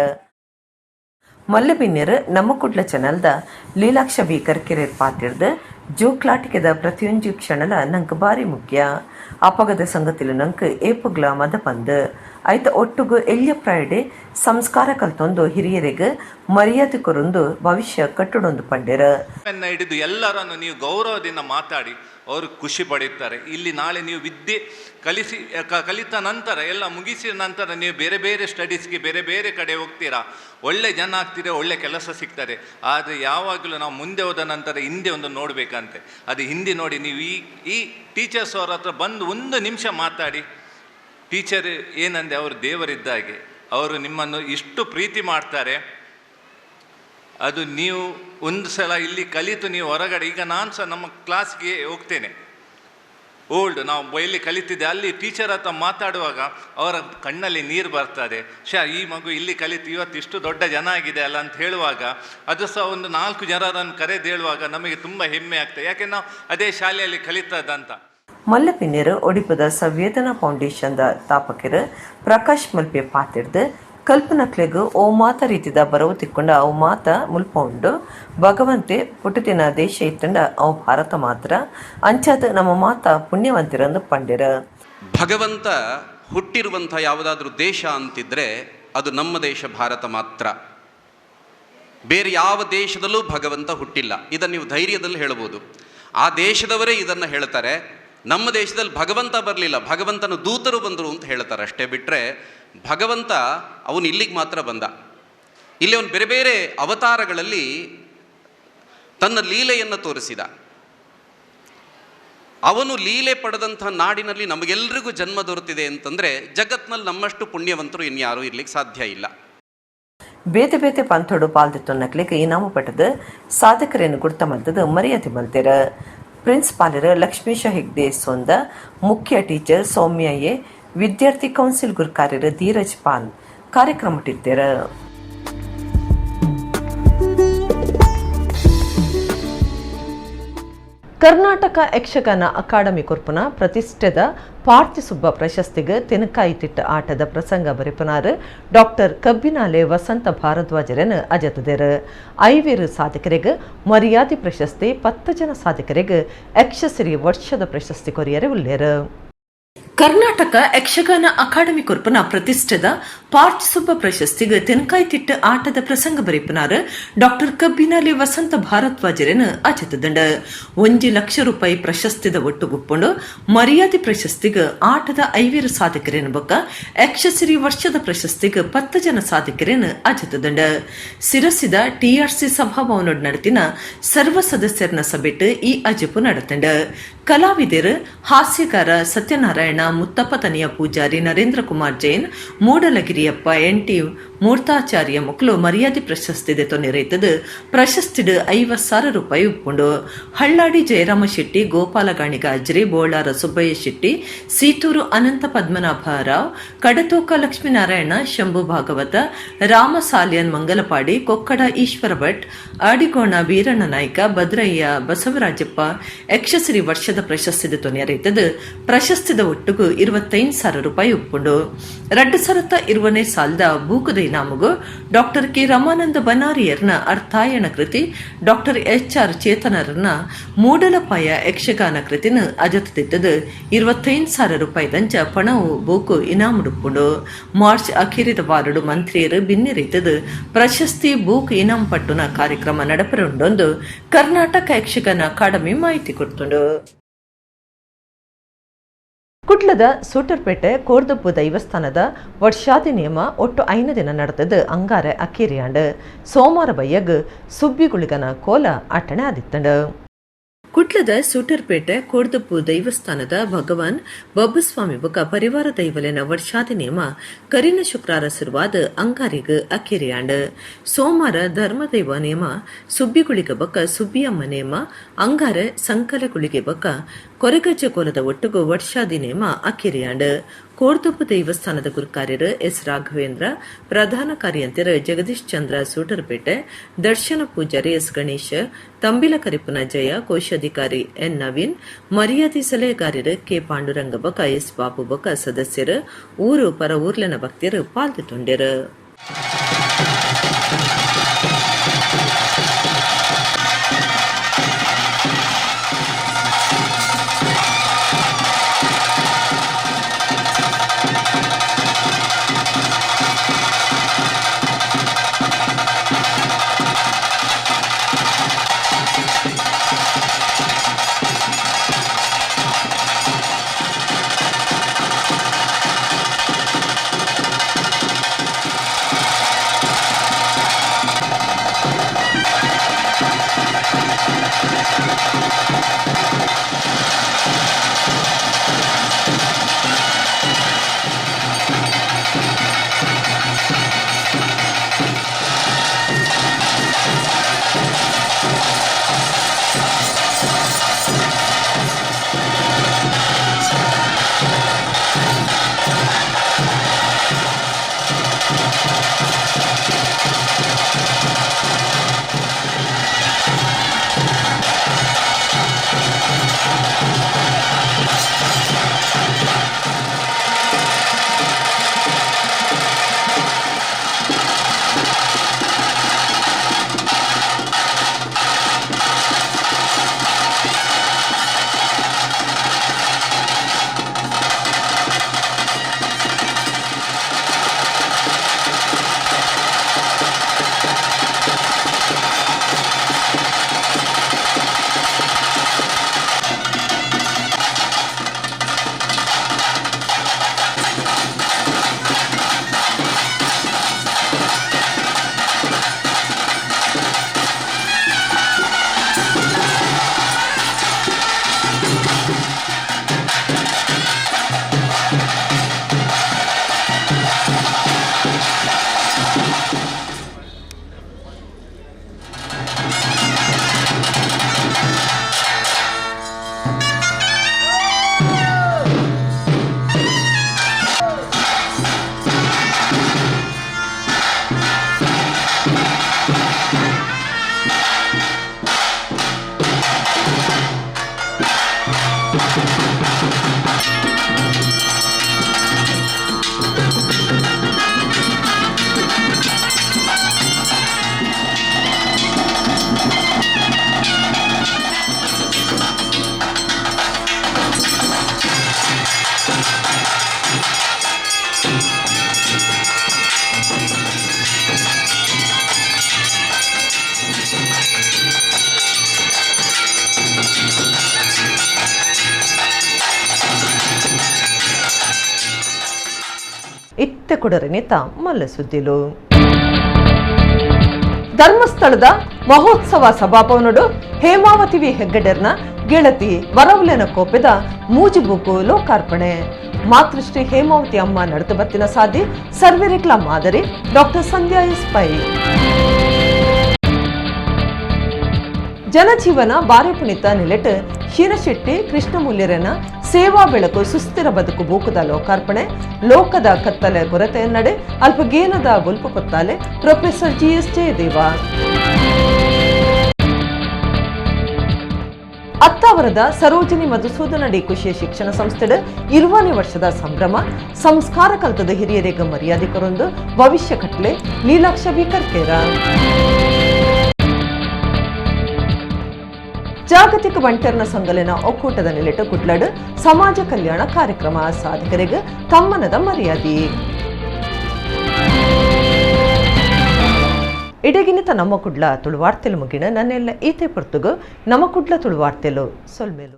ಮಲ್ಲ ಬಿನ್ನಿರು ನಮ್ಮ ಕುಡ್ಲ ಚಾನಲ್ದ ಲೀಲಾಕ್ಷ ಬಿ ಕರ್ಕೆರೆ ಪಾತಿರ್ದು ಜೋಕ್ಲಾಟಿಕೆದ ಪ್ರತಿಯೊಂದು ಕ್ಷಣಲ ನಂಗೆ ಭಾರಿ ಮುಖ್ಯ. ಅಪಗದ ಸಂಗತಿಲು ನಂಗೆ ಏಪುಗ್ಲ ಮದ ಬಂದು ಆಯ್ತು ಒಟ್ಟುಗು ಎಳ್ಯ ಪ್ರಾಯಡೆ ಸಂಸ್ಕಾರ ಕಲ್ತೊಂದು ಹಿರಿಯರಿಗೆ ಮರ್ಯಾದೆ ಕೊರೊಂದು ಭವಿಷ್ಯ ಕಟ್ಟಡೊಂದು ಪಂಡಿರ. ಹಿಡಿದು ಎಲ್ಲರನ್ನು ನೀವು ಗೌರವದಿಂದ ಮಾತಾಡಿ ಅವರು ಖುಷಿ ಪಡೆಯುತ್ತಾರೆ. ಇಲ್ಲಿ ನಾಳೆ ನೀವು ವಿದ್ಯೆ ಕಲಿತ ನಂತರ ಎಲ್ಲ ಮುಗಿಸಿದ ನಂತರ ನೀವು ಬೇರೆ ಬೇರೆ ಸ್ಟಡೀಸ್ಗೆ ಬೇರೆ ಬೇರೆ ಕಡೆ ಹೋಗ್ತೀರಾ, ಒಳ್ಳೆ ಜನ ಆಗ್ತೀರಾ, ಒಳ್ಳೆ ಕೆಲಸ ಸಿಗ್ತಾರೆ. ಆದರೆ ಯಾವಾಗಲೂ ನಾವು ಮುಂದೆ ಹೋದ ನಂತರ ಹಿಂದೆ ಒಂದು ನೋಡಬೇಕಂತೆ. ಅದು ಹಿಂದೆ ನೋಡಿ ನೀವು ಈ ಟೀಚರ್ಸ್ ಅವ್ರ ಹತ್ರ ಬಂದು ಒಂದು ನಿಮಿಷ ಮಾತಾಡಿ. ಟೀಚರ್ ಏನಂದೆ, ಅವರು ದೇವರಿದ್ದಾಗೆ, ಅವರು ನಿಮ್ಮನ್ನು ಇಷ್ಟು ಪ್ರೀತಿ ಮಾಡ್ತಾರೆ. ಅದು ನೀವು ಒಂದು ಸಲ ಇಲ್ಲಿ ಕಲಿತು ನೀವು ಹೊರಗಡೆ, ಈಗ ನಾನು ಸಹ ನಮ್ಮ ಕ್ಲಾಸ್ಗೆ ಹೋಗ್ತೇನೆ, ನಾವು ಎಲ್ಲಿ ಕಲಿತಿದ್ದೆ ಅಲ್ಲಿ ಟೀಚರ್ ಹತ್ರ ಮಾತಾಡುವಾಗ ಅವರ ಕಣ್ಣಲ್ಲಿ ನೀರು ಬರ್ತದೆ. ಈ ಮಗು ಇಲ್ಲಿ ಕಲಿತು ಇವತ್ತು ಇಷ್ಟು ದೊಡ್ಡ ಜನ ಆಗಿದೆ ಅಲ್ಲ ಅಂತ ಹೇಳುವಾಗ, ಅದು ಸಹ ಒಂದು 4 ಜನರನ್ನು ಕರೆದು ಹೇಳುವಾಗ ನಮಗೆ ತುಂಬ ಹೆಮ್ಮೆ ಆಗ್ತದೆ. ಯಾಕೆ ನಾವು ಅದೇ ಶಾಲೆಯಲ್ಲಿ ಕಲಿತದಂತ. ಮಲ್ಲಪಿನ್ಯರು ಒಡಿಪದ ಸಂವೇದನಾ ಫೌಂಡೇಶನ್ದ ಸ್ಥಾಪಕರು ಪ್ರಕಾಶ್ ಮಲ್ಪೆ ಪಾತಿರ್ದು ಕಲ್ಪನಕ್ಲೆಗು ಓ ಮಾತ ರೀತಿದ ಬರವು ತಿಕ್ಕೊಂಡ ಅವು ಮಾತ ಮುಲ್ಪ ಉಂಡು. ಭಗವಂತೆ ಪುಟತಿನ ದೇಶ ಇತ್ತಂಡ ಅವು ಭಾರತ ಮಾತ್ರ ಅಂಚಾದ ನಮ್ಮ ಮಾತ ಪುಣ್ಯವಂತಿರಂದು ಪಂಡಿರ. ಭಗವಂತ ಹುಟ್ಟಿರುವಂಥ ಯಾವುದಾದ್ರೂ ದೇಶ ಅಂತಿದ್ರೆ ಅದು ನಮ್ಮ ದೇಶ ಭಾರತ ಮಾತ್ರ. ಬೇರೆ ಯಾವ ದೇಶದಲ್ಲೂ ಭಗವಂತ ಹುಟ್ಟಿಲ್ಲ. ಇದನ್ನು ನೀವು ಧೈರ್ಯದಲ್ಲಿ ಹೇಳ್ಬೋದು. ಆ ದೇಶದವರೇ ಇದನ್ನು ಹೇಳ್ತಾರೆ. ನಮ್ಮ ದೇಶದಲ್ಲಿ ಭಗವಂತ ಬರಲಿಲ್ಲ, ಭಗವಂತನ ದೂತರು ಬಂದರು ಅಂತ ಹೇಳ್ತಾರೆ. ಅಷ್ಟೇ ಬಿಟ್ಟರೆ ಭಗವಂತ ಅವನು ಇಲ್ಲಿಗೆ ಮಾತ್ರ ಬಂದ. ಇಲ್ಲಿ ಅವನು ಬೇರೆ ಬೇರೆ ಅವತಾರಗಳಲ್ಲಿ ತನ್ನ ಲೀಲೆಯನ್ನು ತೋರಿಸಿದ. ಅವನು ಲೀಲೆ ಪಡೆದಂಥ ನಾಡಿನಲ್ಲಿ ನಮಗೆಲ್ಲರಿಗೂ ಜನ್ಮ ದೊರೆತಿದೆ ಅಂತಂದರೆ ಜಗತ್ನಲ್ಲಿ ನಮ್ಮಷ್ಟು ಪುಣ್ಯವಂತರು ಇನ್ಯಾರೂ ಇರ್ಲಿಕ್ಕೆ ಸಾಧ್ಯ ಇಲ್ಲ. ಬೇತೆ ಬೇತೆ ಪಂಥೋಡು ಪಾಲ್ದಿತ್ತು ನಕ್ಲಿಕ್ಕೆ ಇನಾಮ ಪಟ್ಟದ ಸಾಧಕರೇನು ಗುರ್ತ ಮಲ್ತದ ಮರ್ಯಾದೆ ಮಲ್ತಿರ. ಪ್ರಿನ್ಸಿಪಾಲರ್ ಲಕ್ಷ್ಮೀಶ ಹೆಗ್ಡೆ ಸೊಂದ, ಮುಖ್ಯ ಟೀಚರ್ ಸೌಮ್ಯ ಎ, ವಿದ್ಯಾರ್ಥಿ ಕೌನ್ಸಿಲ್ ಗುರುಕಾರ್ಯರು ಧೀರಜ್ ಪಾಲ್ ಕಾರ್ಯಕ್ರಮ ಇಟ್ಟಿರ್ತಾರ. ಕರ್ನಾಟಕ ಯಕ್ಷಗಾನ ಅಕಾಡೆಮಿ ಕೊರ್ಪುನ ಪ್ರತಿಷ್ಠೆದ ಪಾರ್ಥಿಸುಬ್ಬ ಪ್ರಶಸ್ತಿಗೆ ತೆನಕಾಯಿತಿಟ್ಟ ಆಟದ ಪ್ರಸಂಗ ಬರೆಪನಾರು ಡಾಕ್ಟರ್ ಕಬ್ಬಿನಾಲೆ ವಸಂತ ಭಾರದ್ವಾಜರನ್ನು ಅಜತದೇರು. 5 ಸಾಧಕರಿಗೆ ಮರ್ಯಾದೆ ಪ್ರಶಸ್ತಿ, 10 ಜನ ಸಾಧಕರಿಗೆ ಯಕ್ಷಶ್ರೀ ವರ್ಷದ ಪ್ರಶಸ್ತಿ ಕೊರಿಯರೆ ಉಳ್ಳೇರು. ಕರ್ನಾಟಕ ಯಕ್ಷಗಾನ ಅಕಾಡೆಮಿ ಕೊರ್ಪನ ಪ್ರತಿಷ್ಠೆದ ಪಾರ್ಥಿಸುಬ್ಬ ಪ್ರಶಸ್ತಿಗೆ ತೆನಕಾಯಿತಿಟ್ಟ ಆಟದ ಪ್ರಸಂಗ ಬರೆಪನಾರು ಡಾಕ್ಟರ್ ಕಬ್ಬಿನಾಲೆ ವಸಂತ ಭಾರದ್ವಾಜರನ್ನು ಅಜತದಂಡ. 1 ಲಕ್ಷ ರೂಪಾಯಿ ಪ್ರಶಸ್ತಿದ ಒಟ್ಟು ಗುಪ್ಪುಂಡು ಮರ್ಯಾದೆ ಪ್ರಶಸ್ತಿಗೆ ಆಟದ 5 ಸಾಧಕರೇನು ಬೊಕ್ಕ ಯಕ್ಷಶ್ರೀ ವರ್ಷದ ಪ್ರಶಸ್ತಿಗೆ 10 ಜನ ಸಾಧಕರೇನು ಅಜತದಂಡ. ಸಿರಸಿದ ಟಿಆರ್ಸಿ ಸಭಾಭವನ ನಡತಿನ ಸರ್ವ ಸದಸ್ಯರನ್ನ ಸಭೆಟ್ಟು ಈ ಅಜಪು ನಡತಂಡ. ಕಲಾವಿದರು ಹಾಸ್ಯಗಾರ ಸತ್ಯನಾರಾಯಣ, ಮುತ್ತಪ್ಪ ತನಿಯ ಪೂಜಾರಿ, ನರೇಂದ್ರ ಕುಮಾರ್ ಜೈನ್, ಮೂಡಲಗಿರಿಯಪ್ಪ, NT ಮೂರ್ತಾಚಾರ್ಯ ಮಕ್ಕಳು ಮರ್ಯಾದೆ ಪ್ರಶಸ್ತಿದೆ ತೊನೆರೈತದು. ಪ್ರಶಸ್ತಿಡು 50,000 ರೂಪಾಯಿ ಉಪ್ಪುಂಡು. ಹಳ್ಳಾಡಿ ಜಯರಾಮ ಶೆಟ್ಟಿ, ಗೋಪಾಲ ಗಾಣಿಗ ಅಜ್ರಿ, ಬೋಳಾರ ಸುಬ್ಬಯ್ಯ ಶೆಟ್ಟಿ, ಸೀತೂರು ಅನಂತ ಪದ್ಮನಾಭ ರಾವ್, ಕಡತೋಕ ಲಕ್ಷ್ಮೀನಾರಾಯಣ, ಶಂಭು ಭಾಗವತ, ರಾಮ ಸಾಲಿಯನ್ ಮಂಗಲಪಾಡಿ, ಕೊಕ್ಕಡ ಈಶ್ವರ ಭಟ್, ಆಡಿಗೋಣ ವೀರಣ್ಣ ನಾಯ್ಕ, ಭದ್ರಯ್ಯ ಬಸವರಾಜಪ್ಪ ಯಕ್ಷಶ್ರೀ ವರ್ಷದ ಪ್ರಶಸ್ತಿದ ತೊನೆರೈತದು. ಪ್ರಶಸ್ತಿದ ಒಟ್ಟುಗು 25,000 ರೂಪಾಯಿ ಉಪ್ಪುಂಡು. 2020 ಸಾಲದ ಬೂಕುದ ಇನಾಮುಗು ಡಾಕ್ಟರ್ ಕೆ ರಮಾನಂದ ಬನಾರಿಯರ್ನ ಅರ್ಥಾಯಣ ಕೃತಿ, ಡಾಕ್ಟರ್ HR ಚೇತನರನ್ನ ಮೂಡಲಪಾಯ ಯಕ್ಷಗಾನ ಕೃತಿನ ಅಜತದಿದ್ದದು. 25,000 ರೂಪಾಯಿ ದಂಚ ಪಣವು ಬೂಕು ಇನಾಮುಡುಪ್ಪುಂಡು. ಮಾರ್ಚ್ ಅಖೀರಿದ ವಾರಡು ಮಂತ್ರಿಯರು ಬಿನ್ನಿರೈತದು ಪ್ರಶಸ್ತಿ ಬೂಕ್ ಇನಾಮ್ ಪಟ್ಟುನ ಕಾರ್ಯಕ್ರಮ ನಡಪರುಂಡೊಂದು ಕರ್ನಾಟಕ ಯಕ್ಷಗಾನ ಅಕಾಡೆಮಿ ಮಾಹಿತಿ ಕೊಡ್ತುಂಡು. ಕುಡ್ಲದ ಸೂಟರ್ಪೇಟೆ ಕೋರ್ದಪ್ಪು ದೈವಸ್ಥಾನದ ವರ್ಷಾದಿ ನಿಯಮ ಒಟ್ಟು 5 ದಿನ ನಡೆದದು ಅಂಗಾರೆ ಅಕೀರಿಯಾಂಡು. ಸೋಮವಾರ ಬಯ್ಯಗ್ ಸುಬ್ಬಿಗುಳಿಗನ ಕೋಲ ಅಟಣೆ ಆದಿತ್ತಂಡು. ಕುಟ್ಲದ ಸೂಟರ್ಪೇಟೆ ಕೋರ್ದಪ್ಪು ದೈವಸ್ಥಾನದ ಭಗವಾನ್ ಬಬ್ಬಸ್ವಾಮಿ ಬೊಕ ಪರಿವಾರ ದೈವಲೆನ ವರ್ಷಾದಿ ನಿಯಮ ಕರಿನ ಶುಕ್ರಾರ ಶುರುವಾದ ಅಂಗಾರಿಗ ಅಕಿರಿಯಾಂಡ್. ಸೋಮವಾರ ಧರ್ಮದೈವ ನಿಯಮ ಸುಬ್ಬಿಗುಳಿಗ ಬೊಕ ಸುಬ್ಬಿಯಮ್ಮ ನೇಮ ಅಂಗಾರ ಸಂಕಲಗುಳಿಗೆ ಬೊಕ ಕೊರೆಗಜ್ಜ ಕೋಲದ ಒಟ್ಟುಗು ವರ್ಷಾದಿ ನೇಮ ಅಕಿರಿಯಾಂಡ್. ಕೋಡ್ತೊಪ್ಪು ದೇವಸ್ಥಾನದ ಗುರುಕಾರ್ಯರು ಎಸ್ ರಾಘವೇಂದ್ರ, ಪ್ರಧಾನ ಕಾರ್ಯಂತರ ಜಗದೀಶ್ ಚಂದ್ರ ಸೂಟರ್ಪೇಟೆ, ದರ್ಶನ ಪೂಜಾರಿ ಎಸ್ ಗಣೇಶ್, ತಂಬಿಲ ಕರಿಪುನ ಜಯ, ಕೋಶಾಧಿಕಾರಿ ಎನ್ ನವೀನ್, ಮರ್ಯಾದಿ ಸಲಹೆಗಾರರು ಕೆ ಪಾಂಡುರಂಗಬಕ, ಎಸ್ ಬಾಬುಬಕ ಸದಸ್ಯರು, ಊರು ಪರ ಊರ್ಲನ ಭಕ್ತರು ಪಾಲ್ಗೊಂಡರು. ಇತ್ತೆ ಕೊಡರನಿತ ಮಲ್ಲ ಸುದ್ದಿಲು ಧರ್ಮಸ್ಥಳದ ಮಹೋತ್ಸವ ಸಭಾಭವನಡು ಹೇಮಾವತಿ ವಿ ಹೆಗ್ಗಡೆರ್ನ ಗೆಳತಿ ವರವಲೆನ ಕೋಪೆದ ಮೂಜಿಬುಕು ಲೋಕಾರ್ಪಣೆ. ಮಾತೃಶ್ರೀ ಹೇಮಾವತಿ ಅಮ್ಮ ನಡೆದು ಬತ್ತಿನ ಸಾಧಿ ಸರ್ವೆರಿಕ್ಲ ಮಾದರಿ ಡಾಕ್ಟರ್ ಸಂಧ್ಯಾ ಎಸ್ ಪೈ. ಜನಜೀವನ ಬಾರಿ ಪುಣಿತ ನಿಲೆಟ್ ಶಿರಶೆಟ್ಟಿ ಕೃಷ್ಣಮೂಲ್ಯರನ ಸೇವಾ ಬೆಳಕು ಸುಸ್ಥಿರ ಬದುಕು ಬೂಕದ ಲೋಕಾರ್ಪಣೆ. ಲೋಕದ ಕತ್ತಲೆ ಕೊರತೆ ನಡೆ ಅಲ್ಪಗೇನದ ಬುಲ್ಪು ಕೊತ್ತಾಲೆ ಪ್ರೊಫೆಸರ್ ಜಿಎಸ್ ಜಯದೇವ. ಅತ್ತಾವರದ ಸರೋಜಿನಿ ಮಧುಸೂದನ ಡಿ ಖುಷಿಯ ಶಿಕ್ಷಣ ಸಂಸ್ಥೆಡ್ 20ನೇ ವರ್ಷದ ಸಂಭ್ರಮ. ಸಂಸ್ಕಾರ ಕಲ್ತದ ಹಿರಿಯರಿಗೆ ಮರ್ಯಾದೆ ಕೊರೊಂದು ಭವಿಷ್ಯ ಕಟ್ಲೆ ಲೀಲಾಕ್ಷ ಬಿಕರ್ಕೇರ. ಜಾಗತಿಕ ಬಂಟರ್ನ ಸಂಗಲಿನ ಒಕ್ಕೂಟದ ನೆಲೆಟ ಕುಡ್ಲಡ್ ಸಮಾಜ ಕಲ್ಯಾಣ ಕಾರ್ಯಕ್ರಮ ಸಾಧಕರಿಗೆ ತಮ್ಮನದ ಮರ್ಯಾದೆ. ಇಡಗಿನಿತ ನಮ್ಮ ಕುಡ್ಲ ತುಳುವಾರ್ತೆಲು ಮುಗಿನ ನನ್ನೆಲ್ಲ ಈತೆ ಪೊರ್ತುಗು ನಮ್ಮ ಕುಡ್ಲ ತುಳುವಾರ್ತೆಲು ಸೊಲ್ಮೇಲು.